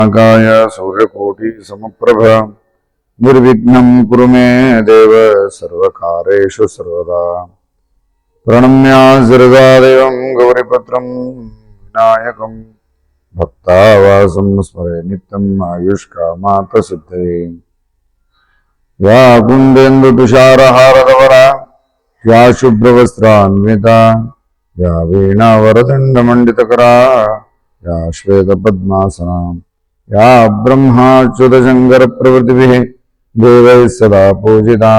काय सूर्यकोटि समप्रभ निर्विघ्नं कुरु मे देव सर्वकारेषु सर्वदा प्रणम्य शिरसादेवं गौरीपत्रं विनायकं भक्तावासं स्मरे नित्यम् आयुष्कामार्थसिद्धये या कुन्देन्दुतुषारहारधवला या शुभ्रवस्त्रान्विता या वीणावरदण्डमण्डितकरा या श्वेतपद्मासना या ब्रह्माच्युतशङ्करप्रभृतिभिः देवैः सदा पूजिता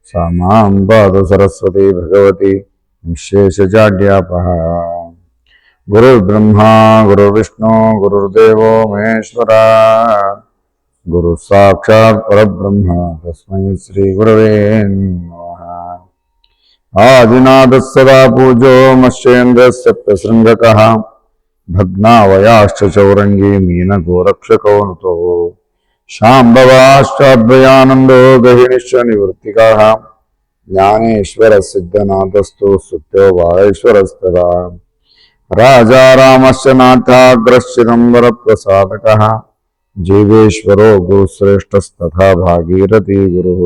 सा मां पातु सरस्वती भगवती निःशेषजाड्यापहा गुरुर्ब्रह्मा गुरुर्विष्णु गुरुर्देवो महेश्वरा गुरुः साक्षात् परब्रह्म तस्मै श्रीगुरवे नमः। आदिनाथः सदा पूज्यो मत्स्येन्द्रस्य प्रसृङ्गकः भग्नावयाश्च चौरङ्गी मीनगोरक्षको नुतो शाम्भवाश्चाद्वयानन्दो गहिनिश्च निवृत्तिकाः ज्ञानेश्वरसिद्धनाथस्तु सुप्यो वाळेश्वरस्तदा राजा रामस्य नाथाग्रश्चिदम्बरप्रसादकः जीवेश्वरो गुरुश्रेष्ठस्तथा भागीरथी गुरुः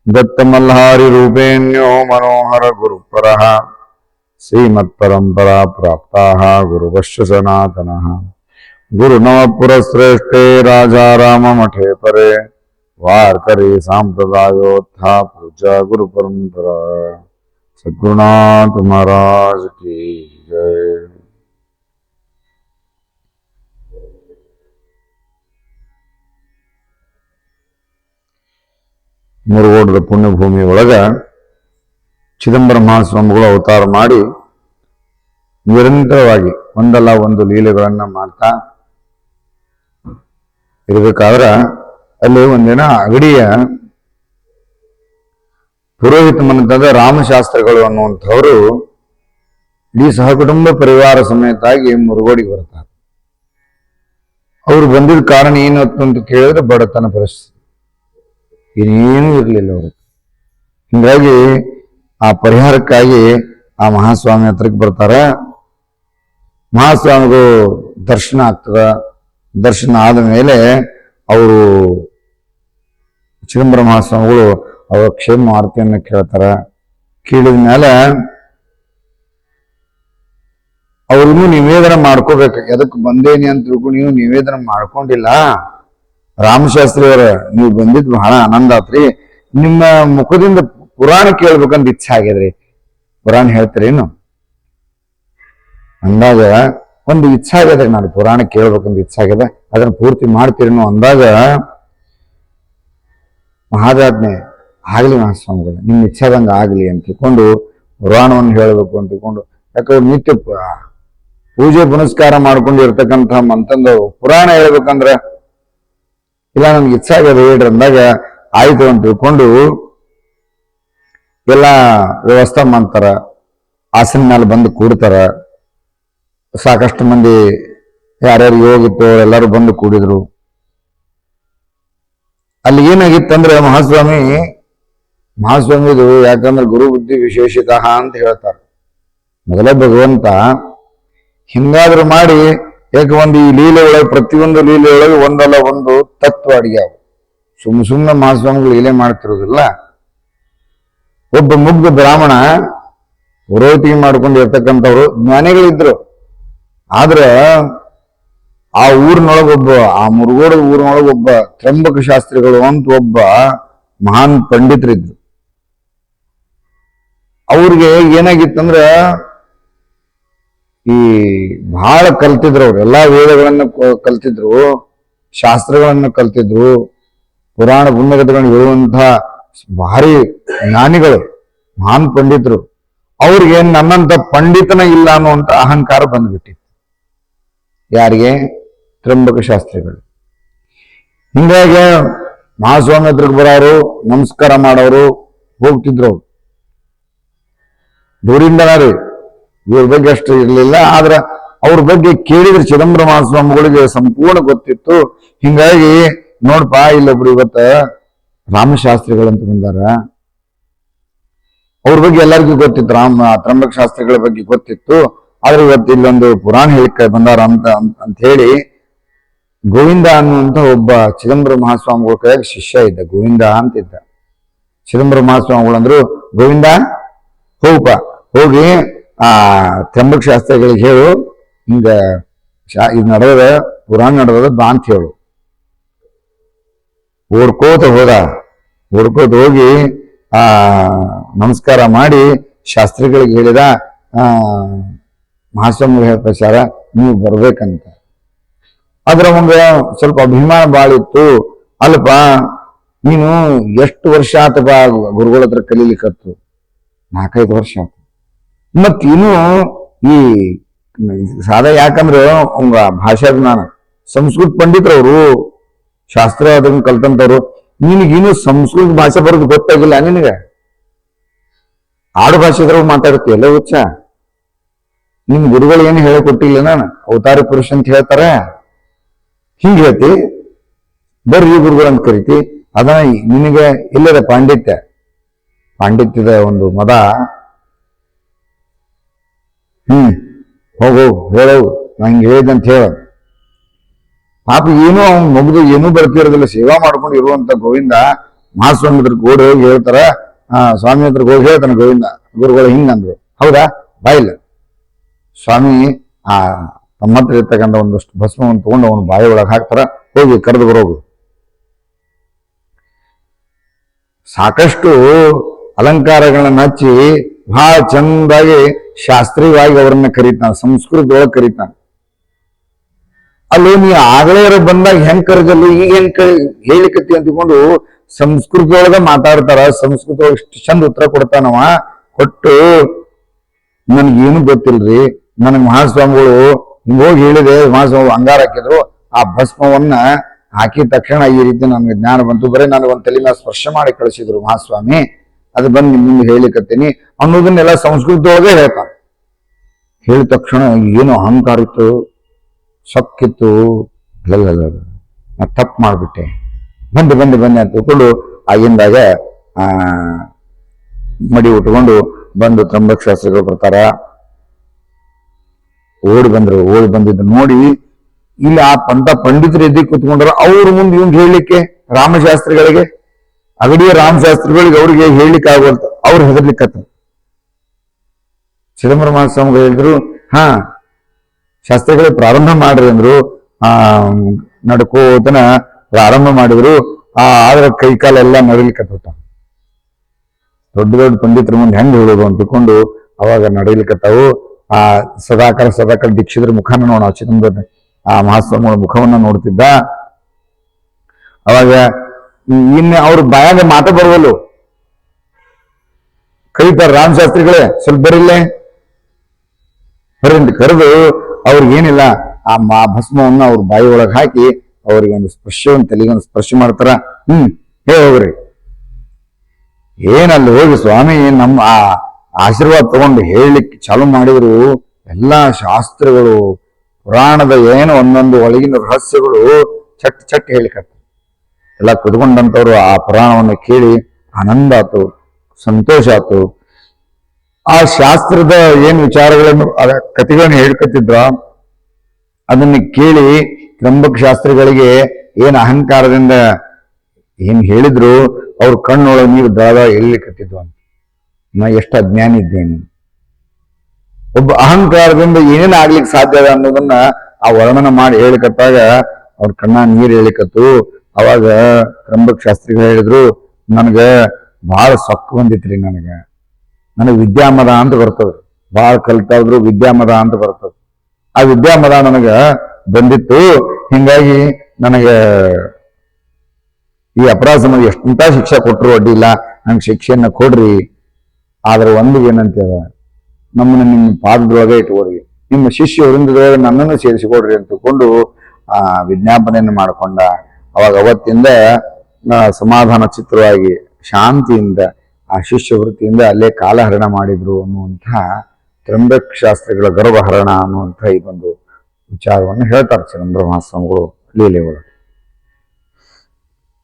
दत्तमल्हारिरूपेण्यो मनोहर गुरुपरः श्रीमत्परंपरा प्राप्ताः गुरुवश्च सनातनः गुरुनवपुरश्रेष्ठे राजा राममठे परे वारकरी सांप्रदायोत्था पूजा गुरु परंपरा सद्गुरुनाथ महाराज की जय। ಮುರುಗೋಡದ ಪುಣ್ಯಭೂಮಿ ಒಳಗ ಚಿದಂಬರ ಮಹಾಸ್ವಾಮಿಗಳು ಅವತಾರ ಮಾಡಿ ನಿರಂತರವಾಗಿ ಒಂದಲ್ಲ ಒಂದು ಲೀಲೆಗಳನ್ನ ಮಾಡ್ತಾ ಇರಬೇಕಾದ್ರ ಅಲ್ಲಿ ಒಂದಿನ ಅಗಡಿಯ ಪುರೋಹಿತ ಮನದ ರಾಮಶಾಸ್ತ್ರಿಗಳು ಅನ್ನುವಂಥವರು ಇಡೀ ಸಹಕುಟುಂಬ ಪರಿವಾರ ಸಮೇತಾಗಿ ಮುರುಗೋಡಿಗೆ ಬರ್ತಾರೆ. ಅವ್ರು ಬಂದಿದ್ದ ಕಾರಣ ಏನು ಅಂತ ಕೇಳಿದ್ರೆ ಬಡತನ ಪರಿಸ್ಥಿತಿ, ಇನ್ನೇನೂ ಇರಲಿಲ್ಲ ಅವರು. ಹಿಂಗಾಗಿ ಆ ಪರಿಹಾರಕ್ಕಾಗಿ ಆ ಮಹಾಸ್ವಾಮಿ ಹತ್ರಕ್ಕೆ ಬರ್ತಾರೆ. ಮಹಾಸ್ವಾಮಿಗೂ ದರ್ಶನ ಆಗ್ತದ. ದರ್ಶನ ಆದ ಮೇಲೆ ಅವರು ಚಿದಂಬರ ಮಹಾಸ್ವಾಮಿಗಳು ಅವರ ಕ್ಷೇಮ ವಾರ್ತೆಯನ್ನು ಕೇಳ್ತಾರ. ಕೇಳಿದ ಮೇಲೆ ಅವ್ರಿಗೂ ನಿವೇದನ ಮಾಡ್ಕೋಬೇಕು. ಎದಕ್ಕೆ ಬಂದೇನಿ ಅಂತ ತಿಳ್ಕೊಂಡು ನೀವು ನಿವೇದನ ಮಾಡ್ಕೊಂಡಿಲ್ಲ. ರಾಮಶಾಸ್ತ್ರಿ ಅವರ ನೀವು ಬಂದಿದ್ ಬಹಳ ಆನಂದ ಆತ್ರಿ. ನಿಮ್ಮ ಮುಖದಿಂದ ಪುರಾಣ ಕೇಳ್ಬೇಕಂತ ಇಚ್ಛೆ ಆಗ್ಯದ್ರಿ, ಪುರಾಣ ಹೇಳ್ತೀರೇನು ಅಂದಾಗ ಒಂದು ಇಚ್ಛೆ ಆಗ್ಯದ, ನಾನು ಪುರಾಣ ಕೇಳ್ಬೇಕಂತ ಇಚ್ಛೆ ಆಗ್ಯದ, ಅದನ್ನ ಪೂರ್ತಿ ಮಾಡ್ತೀರೇನು ಅಂದಾಗ ಮಹಾದಾಜ್ಞೆ ಆಗ್ಲಿ ಮಹಾಸ್ವಾಮಿಗಳು, ನಿಮ್ಮ ಇಚ್ಛಾದಂಗ ಆಗ್ಲಿ ಅಂತ ತಿಳ್ಕೊಂಡು ಪುರಾಣವನ್ನು ಹೇಳ್ಬೇಕು ಅಂತ ತಿಳ್ಕೊಂಡು, ಯಾಕಂದ್ರೆ ನಿತ್ಯ ಪೂಜೆ ಪುನಸ್ಕಾರ ಮಾಡ್ಕೊಂಡು ಇರ್ತಕ್ಕಂಥ ಮಂತಂದು ಪುರಾಣ ಹೇಳ್ಬೇಕಂದ್ರ ಇಲ್ಲ ನನ್ಗೆ ಇಚ್ಛೆ ಆಗ್ಯದ ಹೇಳ್ರಿ ಅಂದಾಗ ಆಯ್ತು ಅಂತ ತಿಳ್ಕೊಂಡು ಎಲ್ಲ ವ್ಯವಸ್ಥೆ ಮಾಡ್ತಾರ. ಆಸನ ಮೇಲೆ ಬಂದು ಕೂಡ್ತಾರ. ಸಾಕಷ್ಟು ಮಂದಿ ಯಾರ್ಯಾರು ಯೋಗಿತ್ತು ಎಲ್ಲರೂ ಬಂದು ಕೂಡಿದ್ರು. ಅಲ್ಲಿ ಏನಾಗಿತ್ತಂದ್ರೆ ಮಹಾಸ್ವಾಮಿದು ಯಾಕಂದ್ರೆ ಗುರು ಬುದ್ಧಿ ವಿಶೇಷಿತ ಅಂತ ಹೇಳ್ತಾರೆ. ಮೊದಲೇ ಭಗವಂತ ಹಿಂಗಾದ್ರೂ ಮಾಡಿ ಯಾಕೆ ಒಂದು ಈ ಲೀಲೆ ಒಳಗೆ ಪ್ರತಿಯೊಂದು ಲೀಲೆ ಒಳಗೆ ಒಂದಲ್ಲ ಒಂದು ತತ್ವ ಅಡಿಗ್ಯಾವ. ಸುಮ್ಮನೆ ಮಹಾಸ್ವಾಮಿಗಳು ಲೀಲೆ ಮಾಡ್ತಿರೋದಿಲ್ಲ. ಒಬ್ಬ ಮುಗ್ಧ ಬ್ರಾಹ್ಮಣ ಪುರೋಹಿತಿಗೆ ಮಾಡ್ಕೊಂಡು ಇರ್ತಕ್ಕಂಥವ್ರು ಜ್ಞಾನಿಗಳಿದ್ರು. ಆದ್ರ ಆ ಊರಿನೊಳಗೊಬ್ಬ, ಆ ಮುರುಗೋಡ ಊರಿನೊಳಗೊಬ್ಬ ತ್ರಂಬಕ ಶಾಸ್ತ್ರಿಗಳು ಅಂತ ಒಬ್ಬ ಮಹಾನ್ ಪಂಡಿತರಿದ್ರು. ಅವ್ರಿಗೆ ಏನಾಗಿತ್ತಂದ್ರ ಈ ಬಹಳ ಕಲ್ತಿದ್ರು. ಅವ್ರು ಎಲ್ಲಾ ವೇದಗಳನ್ನ ಕಲ್ತಿದ್ರು, ಶಾಸ್ತ್ರಗಳನ್ನ ಕಲ್ತಿದ್ರು, ಪುರಾಣ ಪುಣ್ಯಕಥೆಗಳನ್ನ ಹೇಳುವಂತಹ ಭಾರಿ ಜ್ಞಾನಿಗಳು, ಮಹಾನ್ ಪಂಡಿತರು. ಅವ್ರಿಗೆ ನನ್ನಂತ ಪಂಡಿತನ ಇಲ್ಲ ಅನ್ನುವಂತ ಅಹಂಕಾರ ಬಂದ್ಬಿಟ್ಟಿತ್ತು. ಯಾರಿಗೆ? ತ್ರಂಬಕ ಶಾಸ್ತ್ರಿಗಳು. ಹಿಂಗಾಗಿ ಮಹಾಸ್ವಾಮಿ ಹತ್ರಕ್ಕೆ ಬರೋರು, ನಮಸ್ಕಾರ ಮಾಡೋರು, ಹೋಗ್ತಿದ್ರು. ದೂರಿಂದನ ರೀ, ಇವ್ರ ಬಗ್ಗೆ ಅಷ್ಟು ಇರ್ಲಿಲ್ಲ. ಆದ್ರ ಅವ್ರ ಬಗ್ಗೆ ಕೇಳಿದ್ರೆ ಚಿದಂಬರ ಮಹಾಸ್ವಾಮಿಗಳಿಗೆ ಸಂಪೂರ್ಣ ಗೊತ್ತಿತ್ತು. ಹಿಂಗಾಗಿ ನೋಡ್ಪಾ ಇಲ್ಲೊಬ್ರು ಇವತ್ತ ರಾಮಶಾಸ್ತ್ರಿಗಳಂತ ಬಂದಾರ, ಅವ್ರ ಬಗ್ಗೆ ಎಲ್ಲರಿಗೂ ಗೊತ್ತಿತ್ತು. ತ್ರಂಬಕ ಶಾಸ್ತ್ರಿಗಳ ಬಗ್ಗೆ ಗೊತ್ತಿತ್ತು. ಆದ್ರೆ ಇವತ್ತು ಇಲ್ಲೊಂದು ಪುರಾಣ ಹೇಳಿಕೆ ಬಂದಾರ ಅಂತ ಹೇಳಿ ಗೋವಿಂದ ಅನ್ನುವಂಥ ಒಬ್ಬ ಚಿದಂಬರ ಮಹಾಸ್ವಾಮಿಗಳ ಕೈಯಾಗ ಶಿಷ್ಯ ಇದ್ದ, ಗೋವಿಂದ ಅಂತಿದ್ದ. ಚಿದಂಬರ ಮಹಾಸ್ವಾಮಿಗಳು ಅಂದ್ರು, ಗೋವಿಂದ ಹೋಗಪ್ಪ, ಹೋಗಿ ಆ ತ್ರ್ಯಂಬಕ ಶಾಸ್ತ್ರಿಗಳಿಗೆ ಹೇಳು, ಹಿಂಗ ಇದು ನಡೆದ ಪುರಾಣ ನಡೆದ ಬಾ ಅಂತ ಹೇಳು. ಓಡ್ಕೋತ ಹೋದ, ಓಡ್ಕೋತ ಹೋಗಿ ಆ ನಮಸ್ಕಾರ ಮಾಡಿ ಶಾಸ್ತ್ರಿಗಳಿಗೆ ಹೇಳಿದ, ಮಹಾಸ್ವಾಮಿಗಳು ಹೇಳ ಪ್ರಚಾರ ನೀವು ಬರ್ಬೇಕಂತ. ಅದ್ರ ಮುಂದೆ ಸ್ವಲ್ಪ ಅಭಿಮಾನ ಬಾಳಿತ್ತು. ಅಲ್ಪ ನೀನು ಎಷ್ಟು ವರ್ಷ ಆತಪ್ಪ ಗುರುಗಳ ಹತ್ರ ಕಲೀಲಿಕ್ಕತ್ತು? 4-5 ವರ್ಷ ಆಯ್ತು. ಮತ್ ಇನ್ನು ಈ ಸಾದಾ ಯಾಕಂದ್ರೆ ಅವಂಗ ಭಾಷಾ ಜ್ಞಾನ, ಸಂಸ್ಕೃತ ಪಂಡಿತರವರು, ಶಾಸ್ತ್ರ ಅದನ್ನ ಕಲ್ತಂತವ್ರು. ನಿನಗಿನ್ನು ಸಂಸ್ಕೃತ ಭಾಷೆ ಬರೋದು ಗೊತ್ತಾಗಿಲ್ಲ ನಿನಗೆ? ಆಡು ಭಾಷೆದ್ರಾಗ ಮಾತಾಡ್ತೀವಿ ಎಲ್ಲ ಹುಚ್ಚ. ನಿಮ್ ಗುರುಗಳು ಏನು ಹೇಳಿಕೊಟ್ಟಿಲ್ಲ, ನಾನು ಅವತಾರ ಪುರುಷ ಅಂತ ಹೇಳ್ತಾರ, ಹಿಂಗ್ ಹೇಳ್ತಿ, ಬರ್ರಿ ಗುರುಗಳು ಅಂತ ಕರಿತಿ. ಅದ ನಿನಗೆ ಇಲ್ಲದ ಪಾಂಡಿತ್ಯದ ಒಂದು ಮದ. ಹೋಗು ಹೇಳವು, ನಂಗೆ ಹೇಳಿದಂತ ಹೇಳ. ಪಾಪ ಏನೂ ಅವ್ನು ಮುಗಿದು ಏನೂ ಬರ್ತಿರೋದಿಲ್ಲ, ಸೇವಾ ಮಾಡ್ಕೊಂಡು ಇರುವಂತ ಗೋವಿಂದ ಮಹಾಸ್ವಾಮಿ ಹತ್ರ ಗೋಡಿ ಹೋಗಿ ಹೇಳ್ತಾರ, ಸ್ವಾಮಿ ಹತ್ರ ಹೋಗಿ ಹೇಳ್ತಾನೆ ಗೋವಿಂದ, ಗುರುಗಳು ಹಿಂಗಂದ್ರು. ಹೌದಾ, ಬಾಯಿಲ್ಲ. ಸ್ವಾಮಿ ತಮ್ಮ ಹತ್ರ ಇರ್ತಕ್ಕಂಥ ಒಂದಷ್ಟು ಭಸ್ಮವನ್ನು ತಗೊಂಡು ಅವನು ಬಾಯಿ ಒಳಗೆ ಹಾಕ್ತಾರ, ಹೋಗಿ ಕರೆದು ಬರೋದು. ಸಾಕಷ್ಟು ಅಲಂಕಾರಗಳನ್ನ ಹಚ್ಚಿ ಬಹಳ ಚಂದಾಗಿ ಶಾಸ್ತ್ರೀಯವಾಗಿ ಅವರನ್ನ ಕರೀತಾನೆ, ಸಂಸ್ಕೃತದೊಳಗೆ ಕರೀತಾನೆ. ಅಲ್ಲಿ ನೀ ಆಗಲೇ ಬಂದಾಗ ಹೆಂಗ್ ಕರೆದಲ್ಲ, ಈಗ ಹೆಂಗ್ ಹೇಳಿಕತ್ತಿ ಅಂತಿಕೊಂಡು ಸಂಸ್ಕೃತದೊಳಗ ಮಾತಾಡ್ತಾರ. ಸಂಸ್ಕೃತದೊಳಗೆ ಇಷ್ಟು ಚಂದ ಉತ್ತರ ಕೊಡ್ತಾನವ. ಕೊಟ್ಟು ನನ್ಗೇನು ಗೊತ್ತಿಲ್ರಿ, ನನಗ್ ಮಹಾಸ್ವಾಮಿಗಳು ಹಿಂಗ ಹೋಗಿ ಹೇಳಿದೆ, ಮಹಾಸ್ವಾಮಿ ಅಂಗಾರ ಹಾಕಿದ್ರು, ಆ ಭಸ್ಮವನ್ನ ಹಾಕಿದ ತಕ್ಷಣ ಈ ರೀತಿ ನನ್ಗೆ ಜ್ಞಾನ ಬಂತು. ಬರೀ ನನಗೆ ಒಂದ್ ತಲೆ ಮೇಲೆ ಸ್ಪರ್ಶ ಮಾಡಿ ಕಳಿಸಿದ್ರು ಮಹಾಸ್ವಾಮಿ, ಅದು ಬಂದು ನಿಮ್ಮಿಂದ ಹೇಳಿಕತ್ತೀನಿ ಅನ್ನೋದನ್ನೆಲ್ಲ ಸಂಸ್ಕೃತದೊಳಗೆ ಹೇಳ್ತಾನೆ. ಹೇಳಿದ ತಕ್ಷಣ ಏನು ಅಹಂಕಾರ ಇತ್ತು, ಸೊಕ್ಕಿತ್ತು. ನಾ ತಪ್ಪು ಮಾಡ್ಬಿಟ್ಟೆ, ಬನ್ನಿ ಅಂತ ತಿಳ್ಕೊಂಡು ಆಗಿಂದಾಗ ಮಡಿ ಉಟ್ಕೊಂಡು ಬಂದು ತ್ರ್ಯಂಬಕ ಶಾಸ್ತ್ರಿಗಳು ಬರ್ತಾರ. ಓಡಿ ಬಂದಿದ್ದು ನೋಡಿ ಇಲ್ಲಿ ಅಂತ ಪಂಡಿತರು ಎದ್ದಿ ಕೂತ್ಕೊಂಡ್ರ. ಅವ್ರ ಮುಂದೆ ಇವ್ಗೆ ಹೇಳಲಿಕ್ಕೆ ರಾಮಶಾಸ್ತ್ರಿಗಳಿಗೆ, ಅಗಡಿಯ ರಾಮಶಾಸ್ತ್ರಿಗಳಿಗೆ ಅವ್ರಿಗೆ ಹೇಳಲಿಕ್ಕೆ ಆಗೋಲ್ತ. ಅವ್ರು ಹೆದರ್ಲಿಕ್ಕತ್ತ. ಚಿದಂಬರ ಮಹಾಸ್ವಾಮಿಗಳು ಹೇಳಿದ್ರು, ಶಾಸ್ತ್ರಿಗಳಿಗೆ ಪ್ರಾರಂಭ ಮಾಡ್ರಿ ಅಂದ್ರು. ನಡ್ಕೋತನ ಪ್ರಾರಂಭ ಮಾಡಿದ್ರು. ಆದ್ರೆ ಕೈ ಕಾಲೆಲ್ಲ ನಡಿಲಿಕ್ಕತ್ತ. ದೊಡ್ಡ ಪಂಡಿತರ ಮುಂದೆ ಹೆಂಗ್ ಹೇಳೋದು ಅಂತ ತಿಳ್ಕೊಂಡು ಅವಾಗ ನಡಿಲಿಕ್ಕತ್ತಾವು. ಸದಾಕರ ದೀಕ್ಷಿತರ ಮುಖನ ನೋಡ, ಚಿದಂಬರ ಮಹಾಸ್ವಾಮಿಗಳ ಮುಖವನ್ನ ನೋಡ್ತಿದ್ದ. ಅವಾಗ ಇನ್ನು ಅವ್ರ ಬಾಯಾಗ ಮಾತ ಬರುವಲ್ಲು, ಕರೀತಾರ, ರಾಮಶಾಸ್ತ್ರಿಗಳೇ ಸ್ವಲ್ಪ ಬರಿಲ್ಲೇ ಬರೀ ಕರೆದು ಅವ್ರಿಗೇನಿಲ್ಲ ಆ ಭಸ್ಮವನ್ನ ಅವ್ರ ಬಾಯಿ ಒಳಗೆ ಹಾಕಿ ಅವ್ರಿಗೆ ಒಂದು ಸ್ಪರ್ಶವನ್ನು ತಲೆಗೊಂದು ಸ್ಪರ್ಶ ಮಾಡ್ತಾರ. ಹೋಗ್ರಿ, ಏನಲ್ಲಿ ಹೋಗಿ ಸ್ವಾಮಿ ನಮ್ಮ ಆಶೀರ್ವಾದ ತಗೊಂಡು ಹೇಳಲಿಕ್ಕೆ ಚಾಲು ಮಾಡಿದ್ರು. ಎಲ್ಲಾ ಶಾಸ್ತ್ರಗಳು, ಪುರಾಣದ ಏನು ಒಂದೊಂದು ಒಳಗಿನ ರಹಸ್ಯಗಳು ಚಟ್ ಹೇಳಿಕತ್ತ. ಎಲ್ಲ ಕುತ್ಕೊಂಡಂತವ್ರು ಆ ಪುರಾಣವನ್ನು ಕೇಳಿ ಆನಂದ ಆತು, ಸಂತೋಷ ಆತು. ಆ ಶಾಸ್ತ್ರದ ಏನ್ ವಿಚಾರಗಳನ್ನು, ಕಥೆಗಳನ್ನು ಹೇಳ್ಕತ್ತಿದ್ರ ಅದನ್ನ ಕೇಳಿ ತ್ರ್ಯಂಬಕ ಶಾಸ್ತ್ರಿಗಳಿಗೆ ಏನ್ ಅಹಂಕಾರದಿಂದ ಏನ್ ಹೇಳಿದ್ರು, ಅವ್ರ ಕಣ್ಣೊಳಗೆ ನೀರು ದಾದ ಎಳ್ಲಿಕತ್ತಿದ್ವು ಅಂತ. ನಾ ಎಷ್ಟು ಅಜ್ಞಾನಿ ಇದ್ದೇನೆ, ಒಬ್ಬ ಅಹಂಕಾರದಿಂದ ಏನೇನು ಆಗ್ಲಿಕ್ಕೆ ಸಾಧ್ಯ ಅದ ಅನ್ನೋದನ್ನ ಆ ವರ್ಣನ ಮಾಡಿ ಹೇಳಿಕತ್ತಾಗ ಅವ್ರ ಕಣ್ಣ ನೀರು ಹೇಳಿಕತ್ತು. ಅವಾಗ ತ್ರ್ಯಂಬಕ ಶಾಸ್ತ್ರಿಗಳು ಹೇಳಿದ್ರು, ನನಗ ಬಹಳ ಸೊಕ್ಕು ಬಂದಿತ್ರಿ, ನನಗೆ ವಿದ್ಯಾಮದ ಅಂತ ಬರ್ತದ, ಬಹಳ ಕಲ್ತಾದ್ರು ವಿದ್ಯಾಮದ ಅಂತ ಬರ್ತದ. ಆ ವಿದ್ಯಾಮದ ನನಗ ಬಂದಿತ್ತು. ಹಿಂಗಾಗಿ ನನಗೆ ಈ ಅಪರಾಧ ಸಂಬಂಧ ಎಷ್ಟಂತ ಶಿಕ್ಷೆ ಕೊಟ್ಟರು ಅಡ್ಡಿ ಇಲ್ಲ, ನಂಗೆ ಶಿಕ್ಷೆಯನ್ನ ಕೊಡ್ರಿ. ಆದ್ರೆ ಒಂದು ಏನಂತದ, ನಮ್ಮನ್ನ ನಿಮ್ಮ ಪಾದದೊಳಗೆ ಇಟ್ಕೊಡ್ರಿ, ನಿಮ್ಮ ಶಿಷ್ಯ ವೃಂದದೊಳಗೆ ನನ್ನನ್ನು ಸೇರಿಸಿಕೊಡ್ರಿ ಅಂತ ತಿಳ್ಕೊಂಡು ವಿಜ್ಞಾಪನೆಯನ್ನು ಮಾಡಿಕೊಂಡ. ಅವಾಗ ಅವತ್ತಿಂದ ಸಮಾಧಾನ ಚಿತ್ರವಾಗಿ ಶಾಂತಿಯಿಂದ ಆ ಶಿಷ್ಯ ವೃತ್ತಿಯಿಂದ ಅಲ್ಲೇ ಕಾಲಹರಣ ಮಾಡಿದ್ರು ಅನ್ನುವಂಥ ತ್ರ್ಯಂಬಕ ಶಾಸ್ತ್ರಿಗಳ ಗರ್ಭಹರಣ ಅನ್ನುವಂಥ ಈ ಒಂದು ವಿಚಾರವನ್ನು ಹೇಳ್ತಾರೆ ಚಿದಂಬರ ಮಹಾಸ್ವಾಮಿಗಳು ಲೀಲೆಗಳು.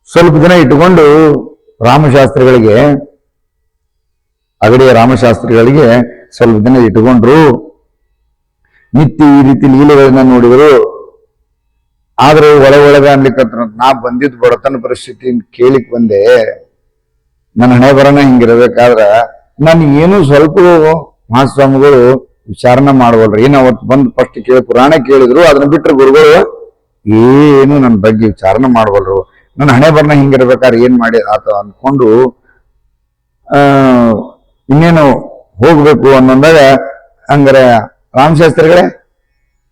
ಸ್ವಲ್ಪ ದಿನ ಇಟ್ಟುಕೊಂಡು ರಾಮಶಾಸ್ತ್ರಿಗಳಿಗೆ, ಅಗಡಿಯ ರಾಮಶಾಸ್ತ್ರಿಗಳಿಗೆ ಸ್ವಲ್ಪ ದಿನ ಇಟ್ಟುಕೊಂಡ್ರು. ನಿತ್ಯ ಈ ರೀತಿ ಲೀಲೆಗಳನ್ನ ನೋಡಿದರು. ಆದ್ರೂ ಒಳಗ ಅನ್ಲಿಕ್ಕತ್ರ ನಾ ಬಂದಿದ್ ಬಡತನ ಪರಿಸ್ಥಿತಿ ಕೇಳಿಕ್ ಬಂದೆ. ನನ್ನ ಹಣೆ ಬರನ ಹಿಂಗಿರ್ಬೇಕಾದ್ರ ನಾನು ಏನು ಸ್ವಲ್ಪ ಮಹಾಸ್ವಾಮಿಗಳು ವಿಚಾರಣೆ ಮಾಡವಲ್ರಿ. ಏನ್ ಅವತ್ತು ಬಂದು ಫಸ್ಟ್ ಪುರಾಣ ಕೇಳಿದ್ರು, ಅದನ್ನ ಬಿಟ್ಟರೆ ಗುರುಗಳು ಏನು ನನ್ನ ಬಗ್ಗೆ ವಿಚಾರಣೆ ಮಾಡವಲ್ರು. ನನ್ನ ಹಣೆ ಬರನ ಹಿಂಗಿರ್ಬೇಕಾದ್ರೆ ಏನ್ ಮಾಡಿ ಆತ ಅಂದ್ಕೊಂಡು ಇನ್ನೇನು ಹೋಗ್ಬೇಕು ಅನ್ನೋದಾಗ ಹಂಗಾರೆ ರಾಮಶಾಸ್ತ್ರಿಗಳೇ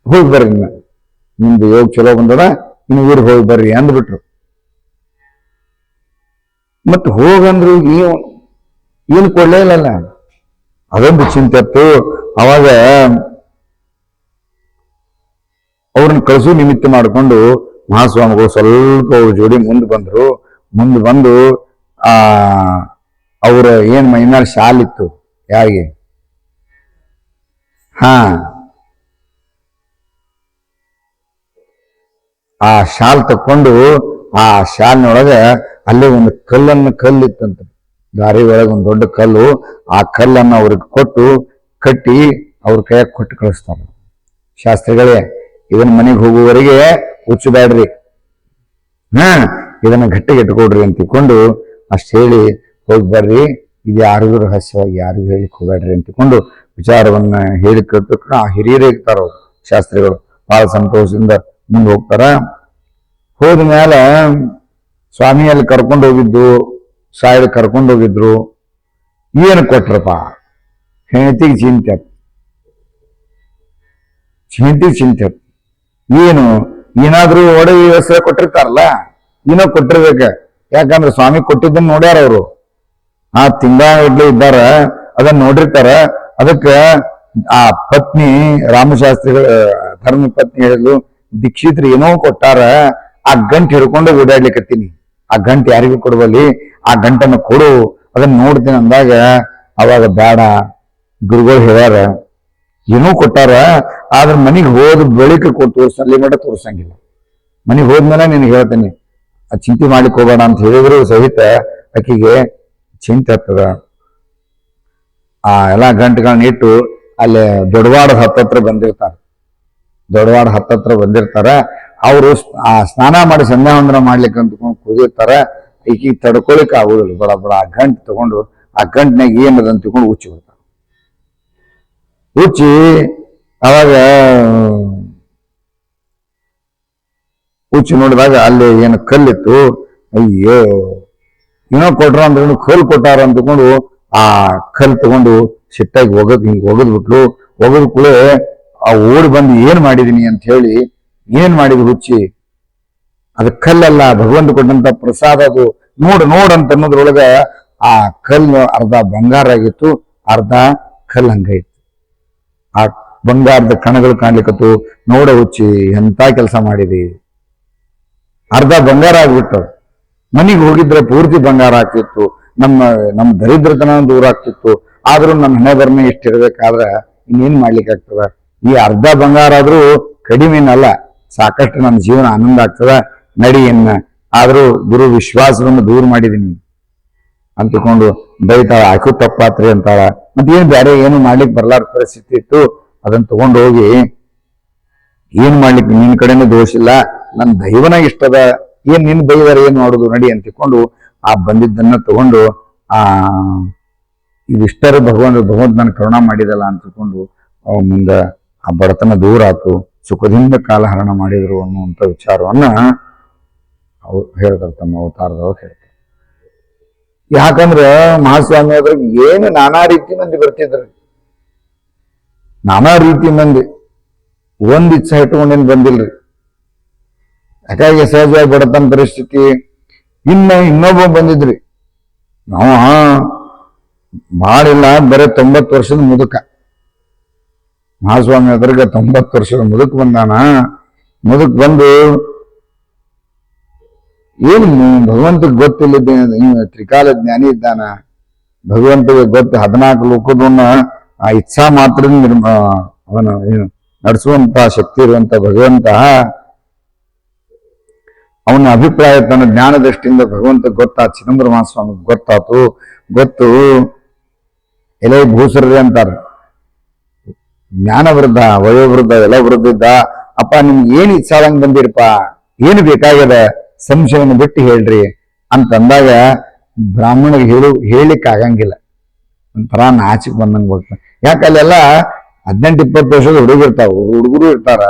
ಹೋಗಿ ಬರ್ರಿ, ನಿಮ್ದು ಯೋಗ ಚಲೋ ಬಂದದ, ಇನ್ನು ಊರಿಗೆ ಹೋಗಿ ಬರ್ರಿ ಅಂದ್ಬಿಟ್ರು. ಮತ್ ಹೋಗಂದ್ರು ಏನು ಕೊಡ್ಲೇ ಇಲ್ಲಲ್ಲ. ಅದೊಂದು ಚಿಂತೆ ಇತ್ತು. ಅವಾಗ ಅವ್ರನ್ನ ಕಳಿಸು ನಿಮಿತ್ತ ಮಾಡಿಕೊಂಡು ಮಹಾಸ್ವಾಮಿಗಳು ಸ್ವಲ್ಪ ಅವ್ರ ಜೋಡಿ ಮುಂದೆ ಬಂದ್ರು. ಮುಂದೆ ಬಂದು ಅವ್ರ ಏನ್ ಮೈಮೇಲೆ ಶಾಲ್ ಇತ್ತು ಯಾರಿಗೆ, ಆ ಶಾಲ್ ತಕೊಂಡು ಆ ಶಾಲ್ನೊಳಗ ಅಲ್ಲೇ ಒಂದು ಕಲ್ಲಿತ್ತಂತ, ದಾರಿ ಒಳಗೆ ಒಂದು ದೊಡ್ಡ ಕಲ್ಲು. ಆ ಕಲ್ಲನ್ನು ಅವ್ರಿಗೆ ಕೊಟ್ಟು ಕಟ್ಟಿ ಅವ್ರ ಕೈಯಾಗ ಕೊಟ್ಟು ಕಳಿಸ್ತಾರ. ಶಾಸ್ತ್ರಿಗಳೇ, ಇದನ್ನ ಮನೆಗೆ ಹೋಗುವವರೆಗೆ ಹುಚ್ಚಬೇಡ್ರಿ, ಇದನ್ನ ಗಟ್ಟಿಗೆ ಇಟ್ಕೊಡ್ರಿ ಅಂತ ತಿಳ್ಕೊಂಡು ಅಷ್ಟು ಹೇಳಿ ಹೋಗಿ ಬರ್ರಿ, ಇದು ಯಾರಿಗೂ ರಹಸ್ಯವಾಗಿ ಯಾರಿಗೂ ಹೇಳಿಕ್ ಹೋಗ್ಬೇಡ್ರಿ ಅಂತ ತಿಳ್ಕೊಂಡು ವಿಚಾರವನ್ನ ಹೇಳಿ ಕೇಳ್ತಕ್ಕ ಆ ಹಿರಿಯರೇ ಇರ್ತಾರ ಅವ್ರು ಶಾಸ್ತ್ರಿಗಳು. ಬಹಳ ಸಂತೋಷದಿಂದ ಮುಂದೆ ಹೋಗ್ತಾರ. ಹೋದ್ಮೇಲೆ ಸ್ವಾಮಿಯಲ್ಲಿ ಕರ್ಕೊಂಡು ಹೋಗಿದ್ದು, ಸಾಯಿಲ್ ಕರ್ಕೊಂಡು ಹೋಗಿದ್ರು. ಏನು ಕೊಟ್ರಪ್ಪ, ಹೆಂಡತಿಗೆ ಚಿಂತೆ ಏನು ಏನಾದ್ರೂ ಒಡವೆ ವ್ಯವಸ್ಥೆ ಕೊಟ್ಟಿರ್ತಾರಲ್ಲ, ಏನೋ ಕೊಟ್ಟಿರ್ಬೇಕ. ಯಾಕಂದ್ರೆ ಸ್ವಾಮಿ ಕೊಟ್ಟಿದ್ದನ್ನು ನೋಡ್ಯಾರ ಅವರು. ಆ ತಿಂಗಳ ಇದ್ದಾರ, ಅದನ್ನ ನೋಡಿರ್ತಾರ. ಅದಕ್ಕೆ ಆ ಪತ್ನಿ ರಾಮಶಾಸ್ತ್ರಿಗಳ ಧರ್ಮ ಪತ್ನಿ ಹೇಳಿದ್ಲು, ದೀಕ್ಷಿತ್ರು ಏನೋ ಕೊಟ್ಟಾರ, ಆ ಗಂಟು ಹಿಡ್ಕೊಂಡು ಓಡಾಡ್ಲಿಕ್ಕತ್ತೀನಿ, ಆ ಗಂಟು ಯಾರಿಗೂ ಕೊಡುವಲ್ಲಿ, ಆ ಗಂಟನ್ನು ಕೊಡು, ಅದನ್ನ ನೋಡ್ತೀನಿ ಅಂದಾಗ ಅವಾಗ ಬೇಡ, ಗುರುಗಳು ಹೇಳ್ಯಾರ ಏನೋ ಕೊಟ್ಟಾರ, ಆದ್ರೆ ಮನೆಗೆ ಹೋದ ಬಳಿಕ ತೋರ್ಸಲ್ಲಿ ಮಟ್ಟ ತೋರ್ಸಂಗಿಲ್ಲ. ಮನೆಗೆ ಹೋದ್ಮೇಲೆ ನಿನಗೆ ಹೇಳ್ತೇನೆ, ಆ ಚಿಂತೆ ಮಾಡ್ಲಿಕ್ಕೆ ಹೋಗೋಣ ಅಂತ ಹೇಳಿದ್ರು ಸಹಿತ ಆಕಿಗೆ ಚಿಂತೆ ಆಗ್ತದ. ಆ ಎಲ್ಲಾ ಗಂಟುಗಳನ್ನ ಇಟ್ಟು ಅಲ್ಲಿ ದೊಡ್ಡವಾಡ ಹತ್ತತ್ರ ಬಂದಿರ್ತಾರ. ಅವರು ಆ ಸ್ನಾನ ಮಾಡಿ ಸಂಧ್ಯಾ ವಂದನ ಮಾಡ್ಲಿಕ್ಕೆ ಅಂತ ಕೂದಿರ್ತಾರ. ಈಕಿ ತಡ್ಕೊಳಿಕ್ ಆಗುದಿಲ್ಲ, ಬಡ ಬಡ ಆ ಗಂಟು ತಗೊಂಡು ಆ ಗಂಟ್ನಾಗ ಏನದಂತ ತಿಳ್ಕೊಂಡು ಉಚ್ಚಿ ಬಿಡ್ತಾರ. ಉಚ್ಚಿ ಅವಾಗ ಉಚ್ಚಿ ನೋಡಿದಾಗ ಅಲ್ಲಿ ಏನು ಕಲ್ಲಿತ್ತು. ಅಯ್ಯೋ, ಏನೋ ಕೊಟ್ರ ಅಂದ್ರೆ ಕಲ್ಲು ಕೊಟ್ಟಾರ ಅಂತ ತಿಳ್ಕೊಂಡು ಆ ಕಲ್ಲು ತಗೊಂಡು ಸಿಟ್ಟಾಗಿ ಒಗದ್ಬಿಟ್ಲು. ಒಗದ್ ಕೂಡಲೇ ಆ ಓಡಿ ಬಂದು ಏನ್ ಮಾಡಿದೀನಿ ಅಂತ ಹೇಳಿ, ಏನ್ ಮಾಡಿದ್ರು ಹುಚ್ಚಿ, ಅದು ಕಲ್ಲಲ್ಲ, ಭಗವಂತ ಕೊಟ್ಟಂತ ಪ್ರಸಾದ, ಅದು ನೋಡಂತ ಅನ್ನೋದ್ರೊಳಗ ಆ ಕಲ್ಲು ಅರ್ಧ ಬಂಗಾರ ಆಗಿತ್ತು, ಅರ್ಧ ಕಲ್ಲು ಹಂಗೈತಿ. ಆ ಬಂಗಾರದ ಕಣಗಳು ಕಾಣ್ಲಿಕ್ಕತ್ತು. ನೋಡ ಹುಚ್ಚಿ, ಎಂತ ಕೆಲಸ ಮಾಡಿದಿ, ಅರ್ಧ ಬಂಗಾರ ಆಗ್ಬಿಟ್ಟು. ಮನೆಗೆ ಹೋಗಿದ್ರೆ ಪೂರ್ತಿ ಬಂಗಾರ ಆಗ್ತಿತ್ತು, ನಮ್ಮ ದರಿದ್ರತನ ದೂರ ಆಗ್ತಿತ್ತು. ಆದ್ರೂ ನನ್ನ ಹಣೆ ಬರ್ಮೆ ಇಷ್ಟಿರ್ಬೇಕಾದ್ರೆ ಇನ್ನೇನ್ ಮಾಡ್ಲಿಕ್ಕೆ ಆಗ್ತದ. ಈ ಅರ್ಧ ಬಂಗಾರ ಆದ್ರೂ ಕಡಿಮೆನಲ್ಲ, ಸಾಕಷ್ಟು ನನ್ನ ಜೀವನ ಆನಂದ ಆಗ್ತದ, ನಡಿಯನ್ನ. ಆದ್ರೂ ಗುರು ವಿಶ್ವಾಸವನ್ನು ದೂರ ಮಾಡಿದೀನಿ ಅಂತಕೊಂಡು ಬೈತಾಳ. ಆಕೂ ತಪ್ಪಾತ್ರಿ ಅಂತಾಳ. ಮತ್ತೇನು ಬೇರೆ ಏನು ಮಾಡ್ಲಿಕ್ಕೆ ಬರ್ಲಾರ ಪರಿಸ್ಥಿತಿ ಇತ್ತು. ಅದನ್ನ ತಗೊಂಡು ಹೋಗಿ ಏನ್ ಮಾಡ್ಲಿಕ್ಕೆ, ನಿನ್ ಕಡೆನೂ ದೋಷ ಇಲ್ಲ, ನನ್ನ ದೈವನ ಇಷ್ಟದ, ಏನ್ ನಿನ್ ಬೈದಾರ ಏನ್ ಮಾಡುದು ನಡಿ ಅಂತ ತಿಳ್ಕೊಂಡು ಆ ಬಂದಿದ್ದನ್ನ ತಗೊಂಡು ಇದಿಷ್ಟರ ಭಗವಂತ ನನ್ನ ಕರುಣಾ ಮಾಡಿದಲ್ಲ ಅಂತ ತಿಳ್ಕೊಂಡು ಮುಂದ ಆ ಬಡತನ ದೂರ ಆತು, ಸುಖದಿಂದ ಕಾಲ ಹರಣ ಮಾಡಿದ್ರು ಅನ್ನುವಂಥ ವಿಚಾರವನ್ನ ಅವ್ರು ಹೇಳ್ತಾರೆ, ತಮ್ಮ ಅವತಾರದವ್ರು ಹೇಳ್ತಾರೆ. ಯಾಕಂದ್ರ ಮಹಾಸ್ವಾಮಿ ಅದ್ರಾಗ ಏನು ನಾನಾ ರೀತಿ ಮಂದಿ ಬರ್ತಿದ್ರು, ನಾನಾ ರೀತಿ ಮಂದಿ, ಒಂದ್ ಇಚ್ಛೆ ಇಟ್ಕೊಂಡೇನು ಬಂದಿಲ್ರಿ. ಯಾಕಾಗಿ ಸಹಜವಾಗಿ ಬಡತನ ಪರಿಸ್ಥಿತಿ. ಇನ್ನೊಬ್ಬ ಬಂದಿದ್ರಿ, ನಾವ ಮಾಡಿಲ್ಲ, ಬರೀ 90 ವರ್ಷದ ಮುದುಕ. ಮಹಾಸ್ವಾಮಿ ಅದ್ರಾಗ 90 ವರ್ಷದ ಮುದುಕ್ ಬಂದಾನ. ಮುದುಕ್ ಬಂದು ಏನು ಭಗವಂತಗೆ ಗೊತ್ತಿಲ್ಲ, ತ್ರಿಕಾಲ ಜ್ಞಾನಿ ಇದ್ದಾನ, ಭಗವಂತಗೆ ಗೊತ್ತು, 14 ಲೋಕದನ್ನ ಆ ಇಚ್ಛಾ ಮಾತ್ರ ಅವನ ನಡೆಸುವಂತ ಶಕ್ತಿ ಇರುವಂತ ಭಗವಂತ. ಅವನ ಅಭಿಪ್ರಾಯ ತನ್ನ ಜ್ಞಾನ ದೃಷ್ಟಿಯಿಂದ ಭಗವಂತ ಗೊತ್ತಾ, ಚಿದಂಬರ ಮಹಾಸ್ವಾಮಿ ಗೊತ್ತು. ಎಲೆ ಭೂಸರದೆ ಅಂತಾರ, ಜ್ಞಾನ ವೃದ್ಧ, ವಯೋವೃದ್ಧ, ಎಲೆ ವೃದ್ಧ ಇದ್ದ. ಅಪ್ಪ ನಿಮ್ಗೆ ಏನ್ ಇಚ್ಛಾದಂಗ್ ಬಂದಿರಪ್ಪ, ಏನು ಬೇಕಾಗ್ಯದ ಸಂಶಯವನ್ನು ಬಿಟ್ಟು ಹೇಳ್ರಿ ಅಂತಂದಾಗ ಬ್ರಾಹ್ಮಣಿಗೆ ಹೇಳಿಕ್ ಆಗಂಗಿಲ್ಲ. ಒಂಥರ ನಾಚಿಕ್ ಬಂದಂಗೆ ಬರ್ತಾನೆ. ಯಾಕೆ ಅಲ್ಲೆಲ್ಲ 18-20 ವರ್ಷದ ಹುಡುಗಿರ್ತಾವ, ಹುಡುಗರು ಇರ್ತಾರ,